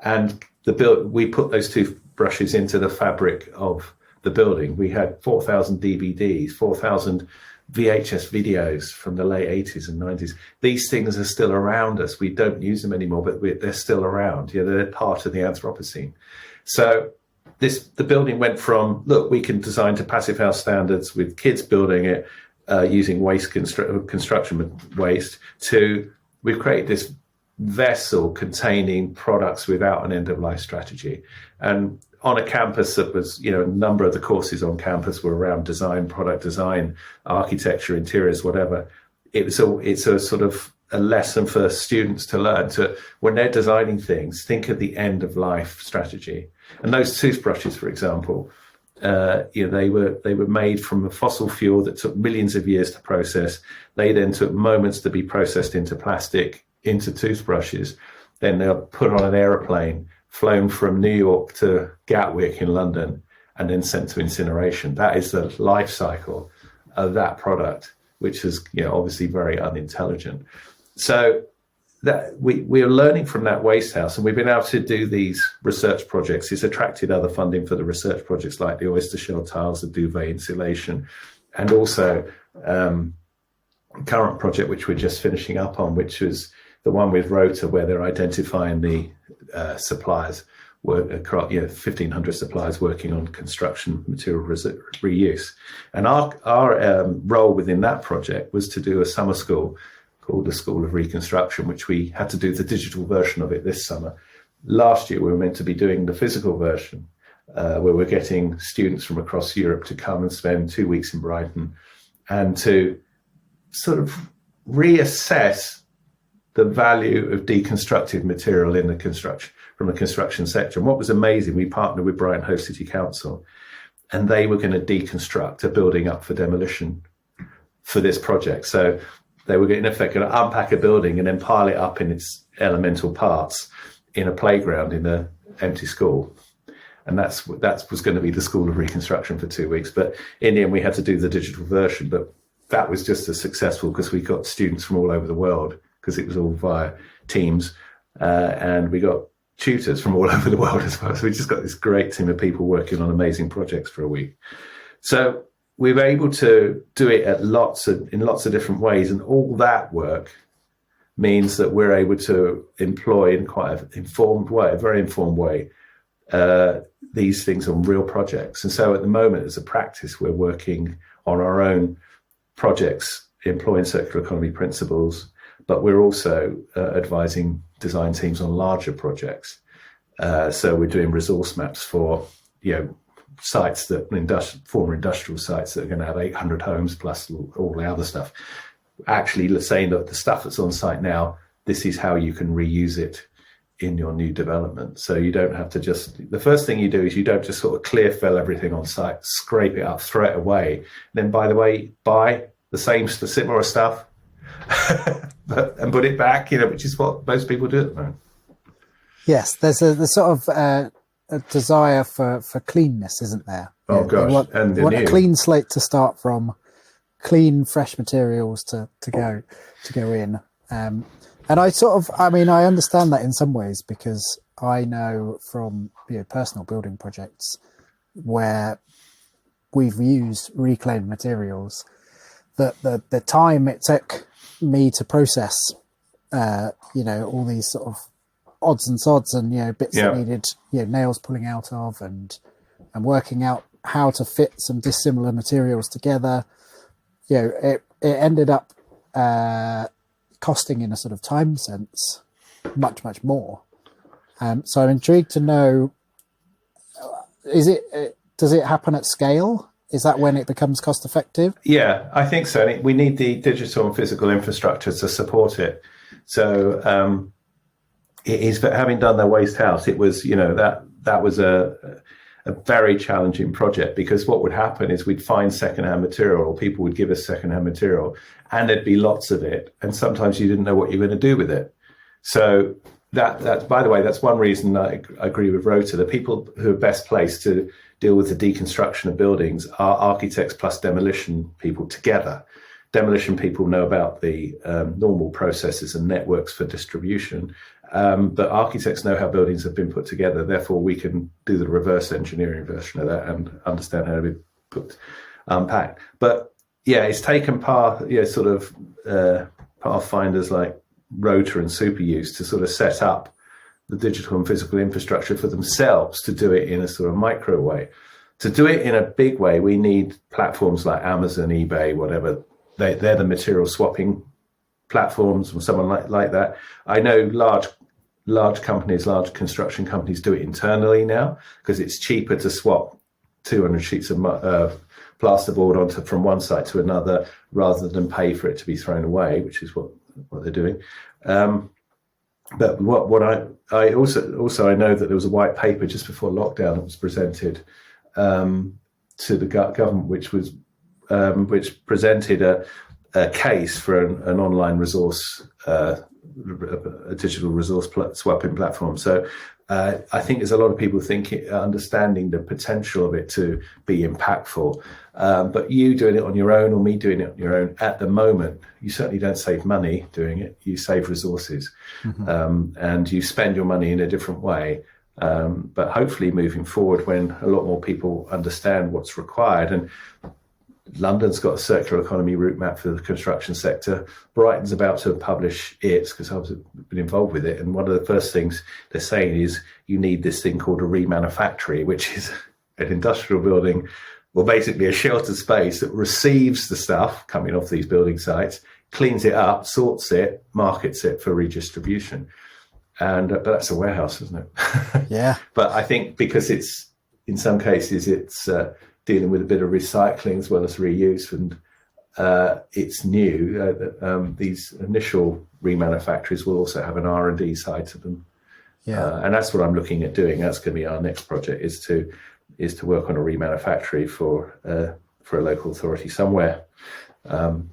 And we put those toothbrushes into the fabric of the building. We had 4,000 DVDs, 4,000 VHS videos from the late 80s and 90s. These things are still around us. We don't use them anymore, but they're still around. They're part of the Anthropocene. So the building went from, look, we can design to passive house standards with kids building it using construction waste, to we've created this vessel containing products without an end-of-life strategy. And on a campus that was, a number of the courses on campus were around design, product design, architecture, interiors, whatever. It's a sort of a lesson for students to learn to, when they're designing things, think of the end of life strategy. And those toothbrushes, for example, they were made from a fossil fuel that took millions of years to process. They then took moments to be processed into plastic, into toothbrushes. Then they're put on an aeroplane, flown from New York to Gatwick in London, and then sent to incineration. That is the life cycle of that product, which is obviously very unintelligent. So that we are learning from that waste house, and we've been able to do these research projects. It's attracted other funding for the research projects like the oyster shell tiles, the duvet insulation, and also current project which we're just finishing up on, which was the one with Rota, where they're identifying the suppliers, 1,500 suppliers working on construction material reuse. And our role within that project was to do a summer school called the School of Reconstruction, which we had to do the digital version of it this summer. Last year, we were meant to be doing the physical version, where we're getting students from across Europe to come and spend 2 weeks in Brighton and to sort of reassess the value of deconstructed material in the construction, from the construction sector. And what was amazing, we partnered with Brighton Hove City Council, and they were going to deconstruct a building up for demolition for this project. So they were in effect going to unpack a building and then pile it up in its elemental parts in a playground in an empty school. And that was going to be the School of Reconstruction for 2 weeks. But in the end, we had to do the digital version. But that was just as successful because we got students from all over the world, because it was all via Teams, and we got tutors from all over the world as well. So we just got this great team of people working on amazing projects for a week. So we were able to do it in lots of different ways, and all that work means that we're able to employ in quite a very informed way, these things on real projects. And so at the moment, as a practice, we're working on our own projects, employing circular economy principles, but we're also advising design teams on larger projects. So we're doing resource maps for, sites former industrial sites that are going to have 800 homes plus all the other stuff. Actually, let's say that the stuff that's on site now, this is how you can reuse it in your new development. So you don't have to the first thing you do is you don't just sort of clear fill everything on site, scrape it up, throw it away. Then, by the way, buy the similar stuff and put it back, which is what most people do at the moment. Yes, there's a sort of a desire for cleanness, isn't there? Oh gosh, you want a clean slate to start from, clean, fresh materials to go in. And I understand that in some ways, because I know from personal building projects where we've used reclaimed materials, that the time it took me to process, all these sort of odds and sods and bits that needed nails pulling out of, and working out how to fit some dissimilar materials together, it ended up costing, in a sort of time sense, much more. So I'm intrigued to know, does it happen at scale? Is that when it becomes cost effective? Yeah, I think so. We need the digital and physical infrastructure to support it. So it is, having done their waste house, it was, that was a very challenging project, because what would happen is we'd find secondhand material, or people would give us secondhand material, and there'd be lots of it. And sometimes you didn't know what you were going to do with it. So that, by the way, that's one reason I agree with Rota. The people who are best placed to deal with the deconstruction of buildings are architects plus demolition people together. Demolition people know about the normal processes and networks for distribution, but architects know how buildings have been put together. Therefore, we can do the reverse engineering version of that and understand how to be unpacked. But yeah, it's taken pathfinders like Rota and Superuse to sort of set up the digital and physical infrastructure for themselves to do it in a sort of micro way. To do it in a big way, we need platforms like Amazon, eBay, whatever. They're the material swapping platforms, or someone like that. I know large large companies, large construction companies do it internally now because it's cheaper to swap 200 sheets of plasterboard from one site to another rather than pay for it to be thrown away, which is what they're doing. But what I also I know that there was a white paper just before lockdown that was presented to the government, which presented a case for an online resource, a digital resource swapping platform. So I think there's a lot of people understanding the potential of it to be impactful. But you doing it on your own or me doing it on your own at the moment, you certainly don't save money doing it. You save resources, and you spend your money in a different way. But hopefully moving forward, when a lot more people understand what's required, and London's got a circular economy route map for the construction sector. Brighton's about to publish its, because I've been involved with it. And one of the first things they're saying is you need this thing called a remanufactory, which is an industrial building, well, basically a sheltered space that receives the stuff coming off these building sites, cleans it up, sorts it, markets it for redistribution. And but that's a warehouse, isn't it? Yeah. But I think because it's, in some cases, it's dealing with a bit of recycling as well as reuse, and it's new. These initial remanufactories will also have an R&D side to them. Yeah. And that's what I'm looking at doing. That's going to be our next project, is to work on a remanufactory for a local authority somewhere,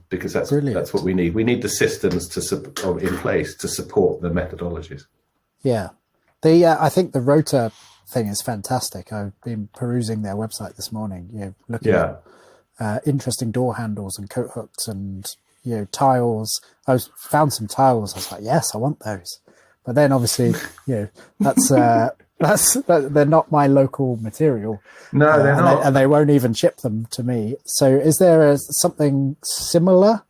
because that's what we need. We need the systems in place to support the methodologies. Yeah. I think the Rota thing is fantastic. I've been perusing their website this morning, looking at interesting door handles and coat hooks and, tiles. I found some tiles. I was like, yes, I want those. But then obviously, that's they're not my local material. No, they're not. And they won't even ship them to me. So is there something similar?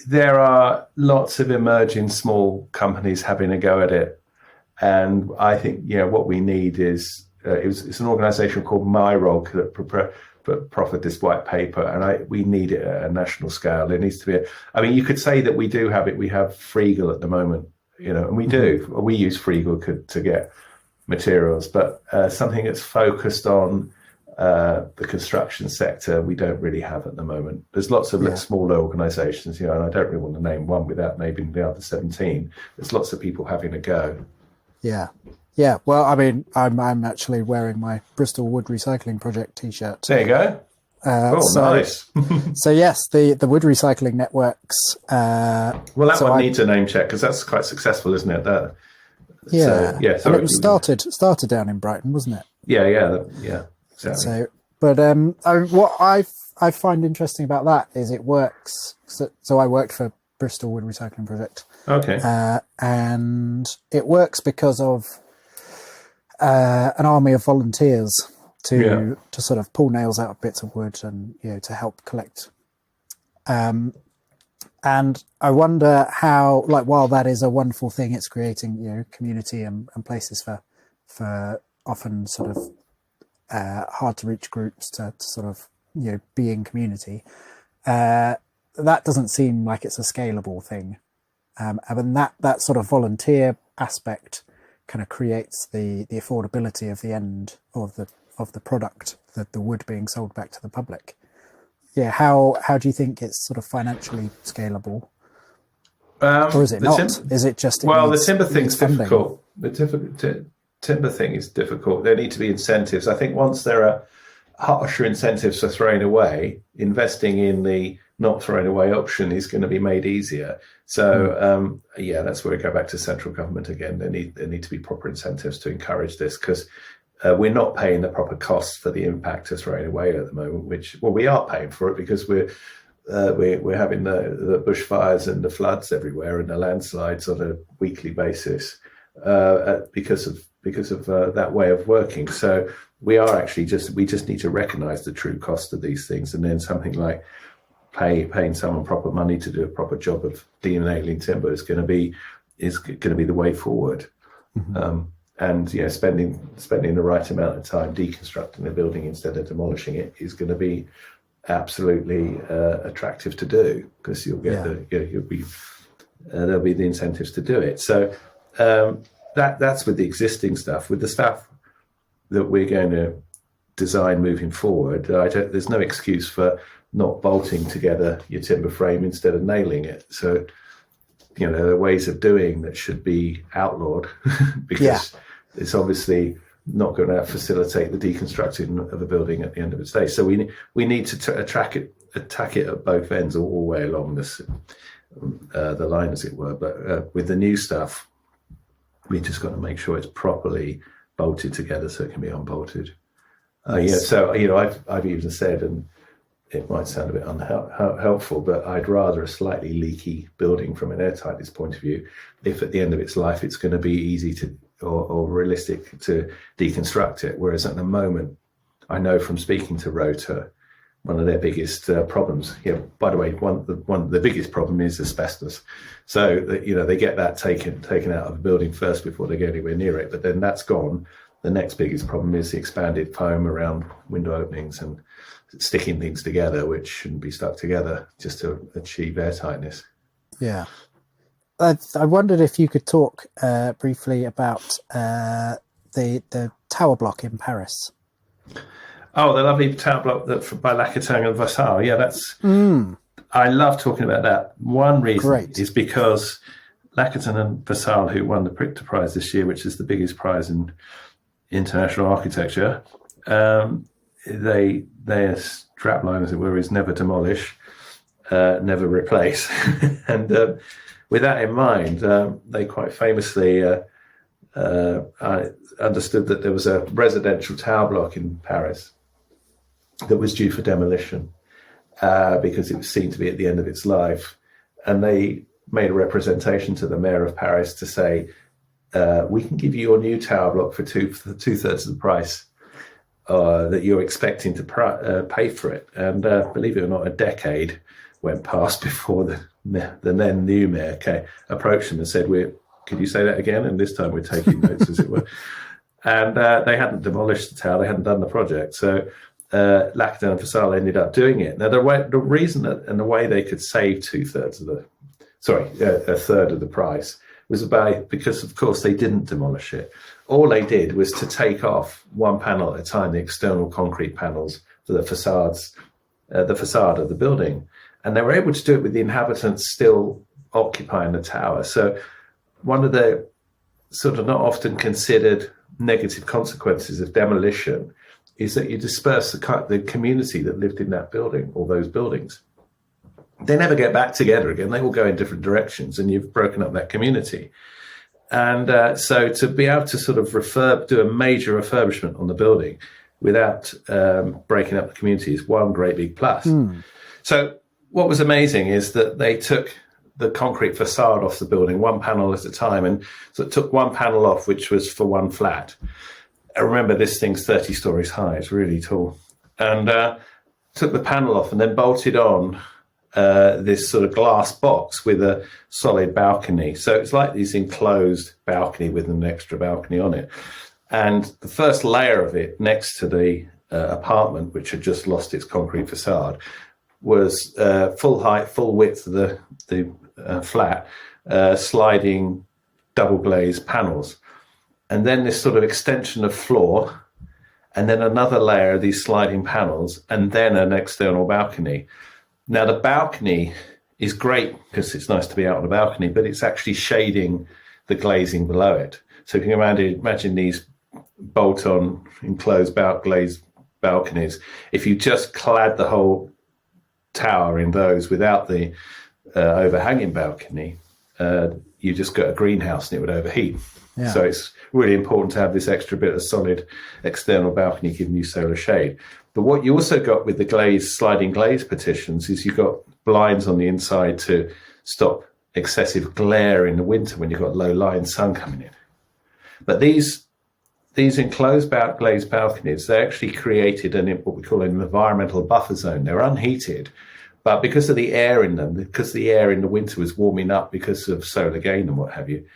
There are lots of emerging small companies having a go at it. And I think, what we need is, it's an organisation called MyRog that proffered this white paper, and we need it at a national scale. There needs to be you could say that we do have it. We have Freegal at the moment, and we do. We use Freegal to get materials, but something that's focused on the construction sector, we don't really have at the moment. There's lots of smaller organisations, and I don't really want to name one without naming the other 17. There's lots of people having a go. Yeah. Yeah. Well, I'm actually wearing my Bristol Wood Recycling Project t-shirt. There you go. Nice. So yes, the wood recycling networks. Well, that one needs a name check because that's quite successful, isn't it? And it was started down in Brighton, wasn't it? Yeah. Exactly. So, but what I find interesting about that is it works. So I worked for Bristol Wood Recycling Project. Okay. And it works because of an army of volunteers to sort of pull nails out of bits of wood and to help collect. And I wonder how, while that is a wonderful thing, it's creating community and places for often sort of hard to reach groups to sort of be in community. That doesn't seem like it's a scalable thing. And that sort of volunteer aspect kind of creates the affordability of the end of the product, the wood being sold back to the public. Yeah, how do you think it's sort of financially scalable? Or is it not? Is it just... the timber thing's difficult. The timber thing is difficult. There need to be incentives. I think once there are harsher incentives for throwing away, investing in the not throwing away option is going to be made easier. So, that's where we go back to central government again. There need to be proper incentives to encourage this, because we're not paying the proper costs for the impact of throwing away at the moment, we are paying for it because we're having the bushfires and the floods everywhere and the landslides on a weekly basis because of that way of working. So we are actually we just need to recognise the true cost of these things, and then something like paying someone proper money to do a proper job of denailing timber is going to be the way forward. Mm-hmm. And spending the right amount of time deconstructing the building instead of demolishing it is going to be absolutely attractive to do, because you'll get there'll be the incentives to do it. So that's with the existing stuff. With the stuff that we're going to design moving forward, there's no excuse for not bolting together your timber frame instead of nailing it. So, there are ways of doing that should be outlawed because it's obviously not going to facilitate the deconstructing of a building at the end of its day. So we need to attack it at both ends, all the way along this the line, as it were. But with the new stuff, we just got to make sure it's properly bolted together so it can be unbolted. So I've even said, and it might sound a bit unhelpful, but I'd rather a slightly leaky building from an airtightness point of view, if at the end of its life it's going to be easy to or realistic to deconstruct it. Whereas at the moment, I know from speaking to Rota, one of their biggest problems. By the way, the biggest problem is asbestos. So they get that taken out of the building first before they go anywhere near it. But then that's gone. The next biggest problem is the expanded foam around window openings and sticking things together, which shouldn't be stuck together, just to achieve airtightness. Yeah. I wondered if you could talk briefly about the tower block in Paris. Oh, the lovely tower block by Lacatang and Vassal. Yeah, that's. I love talking about that. One reason is because Lacatang and Vassal, who won the Prichter Prize this year, which is the biggest prize in international architecture, their strapline, as it were, is never demolish, never replace. And with that in mind, they quite famously I understood that there was a residential tower block in Paris that was due for demolition because it was seen to be at the end of its life. And they made a representation to the mayor of Paris to say, we can give you your new tower block for two-thirds of the price that you're expecting to pay for it. And believe it or not, a decade went past before the then new mayor approached them and said, could you say that again? And this time we're taking notes, as it were. And they hadn't demolished the tower, they hadn't done the project. So Lacatang and Vassal ended up doing it. Now, the reason and the way they could save a third of the price was because, of course, they didn't demolish it. All they did was to take off one panel at a time, the external concrete panels for the facade of the building. And they were able to do it with the inhabitants still occupying the tower. So one of the sort of not often considered negative consequences of demolition is that you disperse the community that lived in that building or those buildings. They never get back together again. They all go in different directions, and you've broken up that community. And so to be able to sort of do a major refurbishment on the building without breaking up the community is one great big plus. So what was amazing is that they took the concrete facade off the building, one panel at a time, and so it took one panel off, which was for one flat. I remember this thing's 30 stories high. It's really tall. And took the panel off and then bolted on this sort of glass box with a solid balcony. So it's like this enclosed balcony with an extra balcony on it. And the first layer of it next to the apartment, which had just lost its concrete facade, was full height, full width of the flat, sliding double glazed panels. And then this sort of extension of floor, and then another layer of these sliding panels, and then an external balcony. Now, the balcony is great because it's nice to be out on the balcony, but it's actually shading the glazing below it. So if you can imagine these bolt-on enclosed glazed balconies, if you just clad the whole tower in those without the overhanging balcony, you just got a greenhouse and it would overheat. Yeah. So it's really important to have this extra bit of solid external balcony giving you solar shade. But what you also got with the sliding glaze partitions is you got blinds on the inside to stop excessive glare in the winter when you've got low lying sun coming in. But these enclosed glazed balconies, they actually created what we call an environmental buffer zone. They're unheated, but because of the air in them, because the air in the winter was warming up because of solar gain and what have you,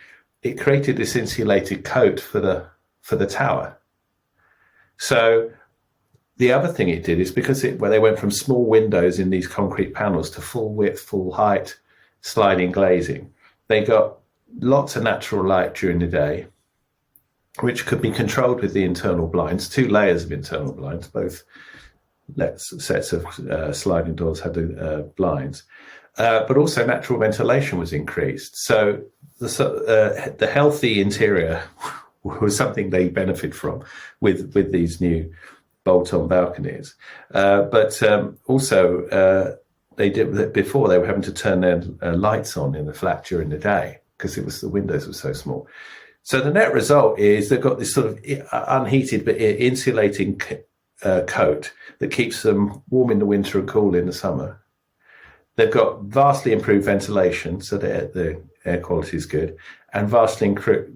it created this insulated coat for the tower. So the other thing it did is because where they went from small windows in these concrete panels to full width, full height sliding glazing, they got lots of natural light during the day, which could be controlled with the internal blinds, 2 layers of internal blinds, both sets of sliding doors had the blinds, but also natural ventilation was increased. So the healthy interior was something they benefit from with these new bolt-on balconies. But also they did before, they were having to turn their lights on in the flat during the day because the windows were so small. So the net result is they've got this sort of unheated but insulating coat that keeps them warm in the winter and cool in the summer. They've got vastly improved ventilation, so the air quality is good, and vastly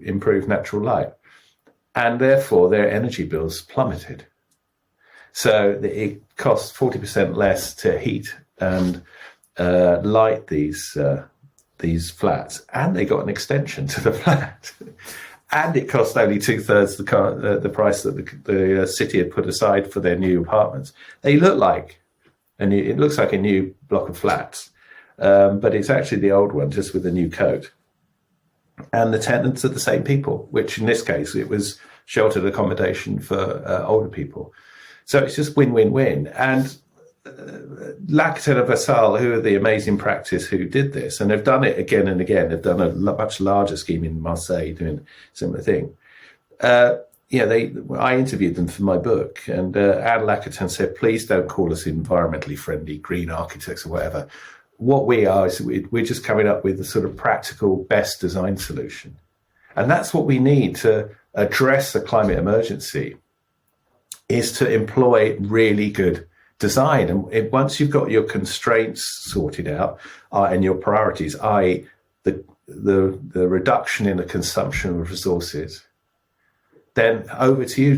improved natural light. And therefore, their energy bills plummeted. So it costs 40% less to heat and light these flats, and they got an extension to the flat. And it cost only 2/3 the price that the city had put aside for their new apartments. They look like it looks like a new block of flats, but it's actually the old one, just with a new coat. And the tenants are the same people, which in this case it was sheltered accommodation for older people. So it's just win-win-win. And L'Aquitaine and Vassal, who are the amazing practice who did this, and they've done it again and again. They've done a much larger scheme in Marseille doing a similar thing. I interviewed them for my book, and Anne L'Aquitaine said, please don't call us environmentally friendly green architects or whatever. What we are is we're just coming up with the sort of practical best design solution. And that's what we need to address the climate emergency, is to employ really good design. And once you've got your constraints sorted out and your priorities, i.e. the reduction in the consumption of resources, then over to you,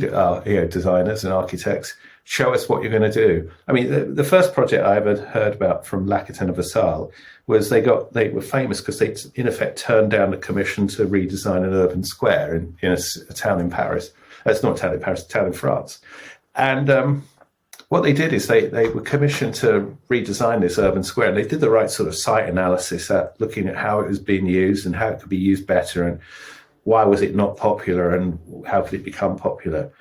designers and architects, show us what you're going to do. I mean, the first project I ever heard about from L'Aquitaine and Vassal was they were famous because they, in effect, turned down the commission to redesign an urban square in a town in Paris. It's not a town in Paris, a town in France. And what they did is they were commissioned to redesign this urban square, and they did the right sort of site analysis at looking at how it was being used and how it could be used better and why was it not popular and how could it become popular.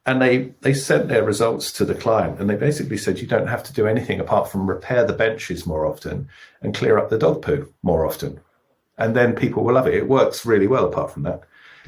And they sent their results to the client, and they basically said, you don't have to do anything apart from repair the benches more often and clear up the dog poo more often. And then people will love it. It works really well apart from that.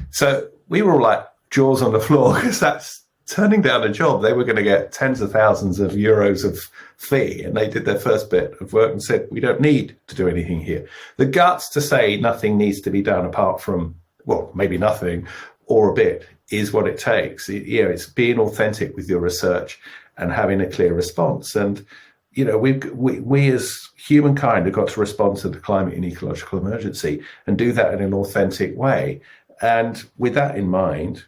So we were all like jaws on the floor, because that's turning down a job. They were going to get tens of thousands of euros of fee, and they did their first bit of work and said, we don't need to do anything here. The guts to say nothing needs to be done apart from, well, maybe nothing or a bit, is what it takes. It's being authentic with your research and having a clear response. And, we as humankind have got to respond to the climate and ecological emergency and do that in an authentic way. And with that in mind,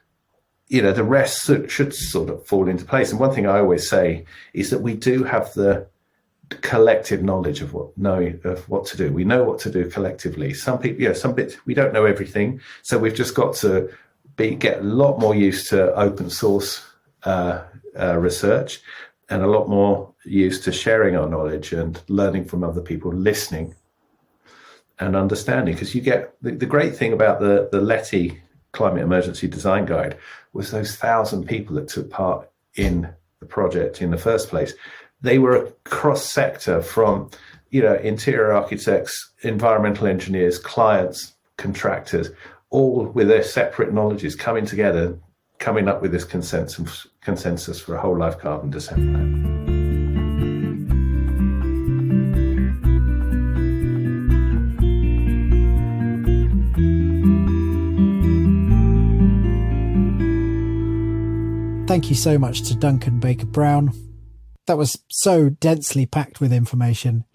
the rest should sort of fall into place. And one thing I always say is that we do have the collective knowledge of what to do. We know what to do collectively. Some people, some bits, we don't know everything. So we've just got to get a lot more used to open source research, and a lot more used to sharing our knowledge and learning from other people, listening and understanding. Because you get the great thing about the Letty Climate Emergency Design Guide was those 1,000 people that took part in the project in the first place. They were a cross-sector from, interior architects, environmental engineers, clients, contractors, all with their separate knowledges coming together, coming up with this consensus for a whole life carbon descent plan. Thank you so much to Duncan Baker-Brown. That was so densely packed with information.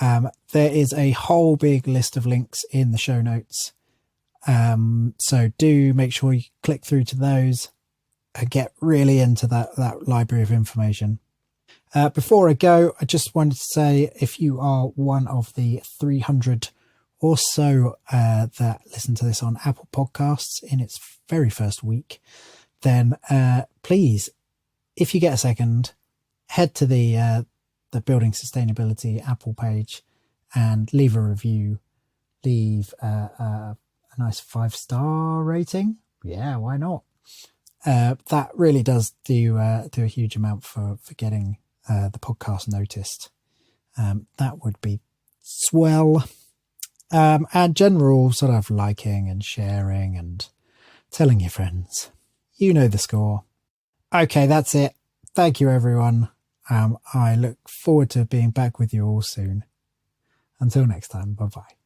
There is a whole big list of links in the show notes. So do make sure you click through to those and get really into that library of information. Before I go, I just wanted to say, if you are one of the 300 or so that listen to this on Apple Podcasts in its very first week, then please, if you get a second, head to the Building Sustainability Apple page and leave a review. Leave a nice 5-star rating. Yeah, why not? that really does do a huge amount for getting the podcast noticed. That would be swell. And general sort of liking and sharing and telling your friends. You know the score. Okay, that's it. Thank you, everyone. I look forward to being back with you all soon. Until next time, bye-bye.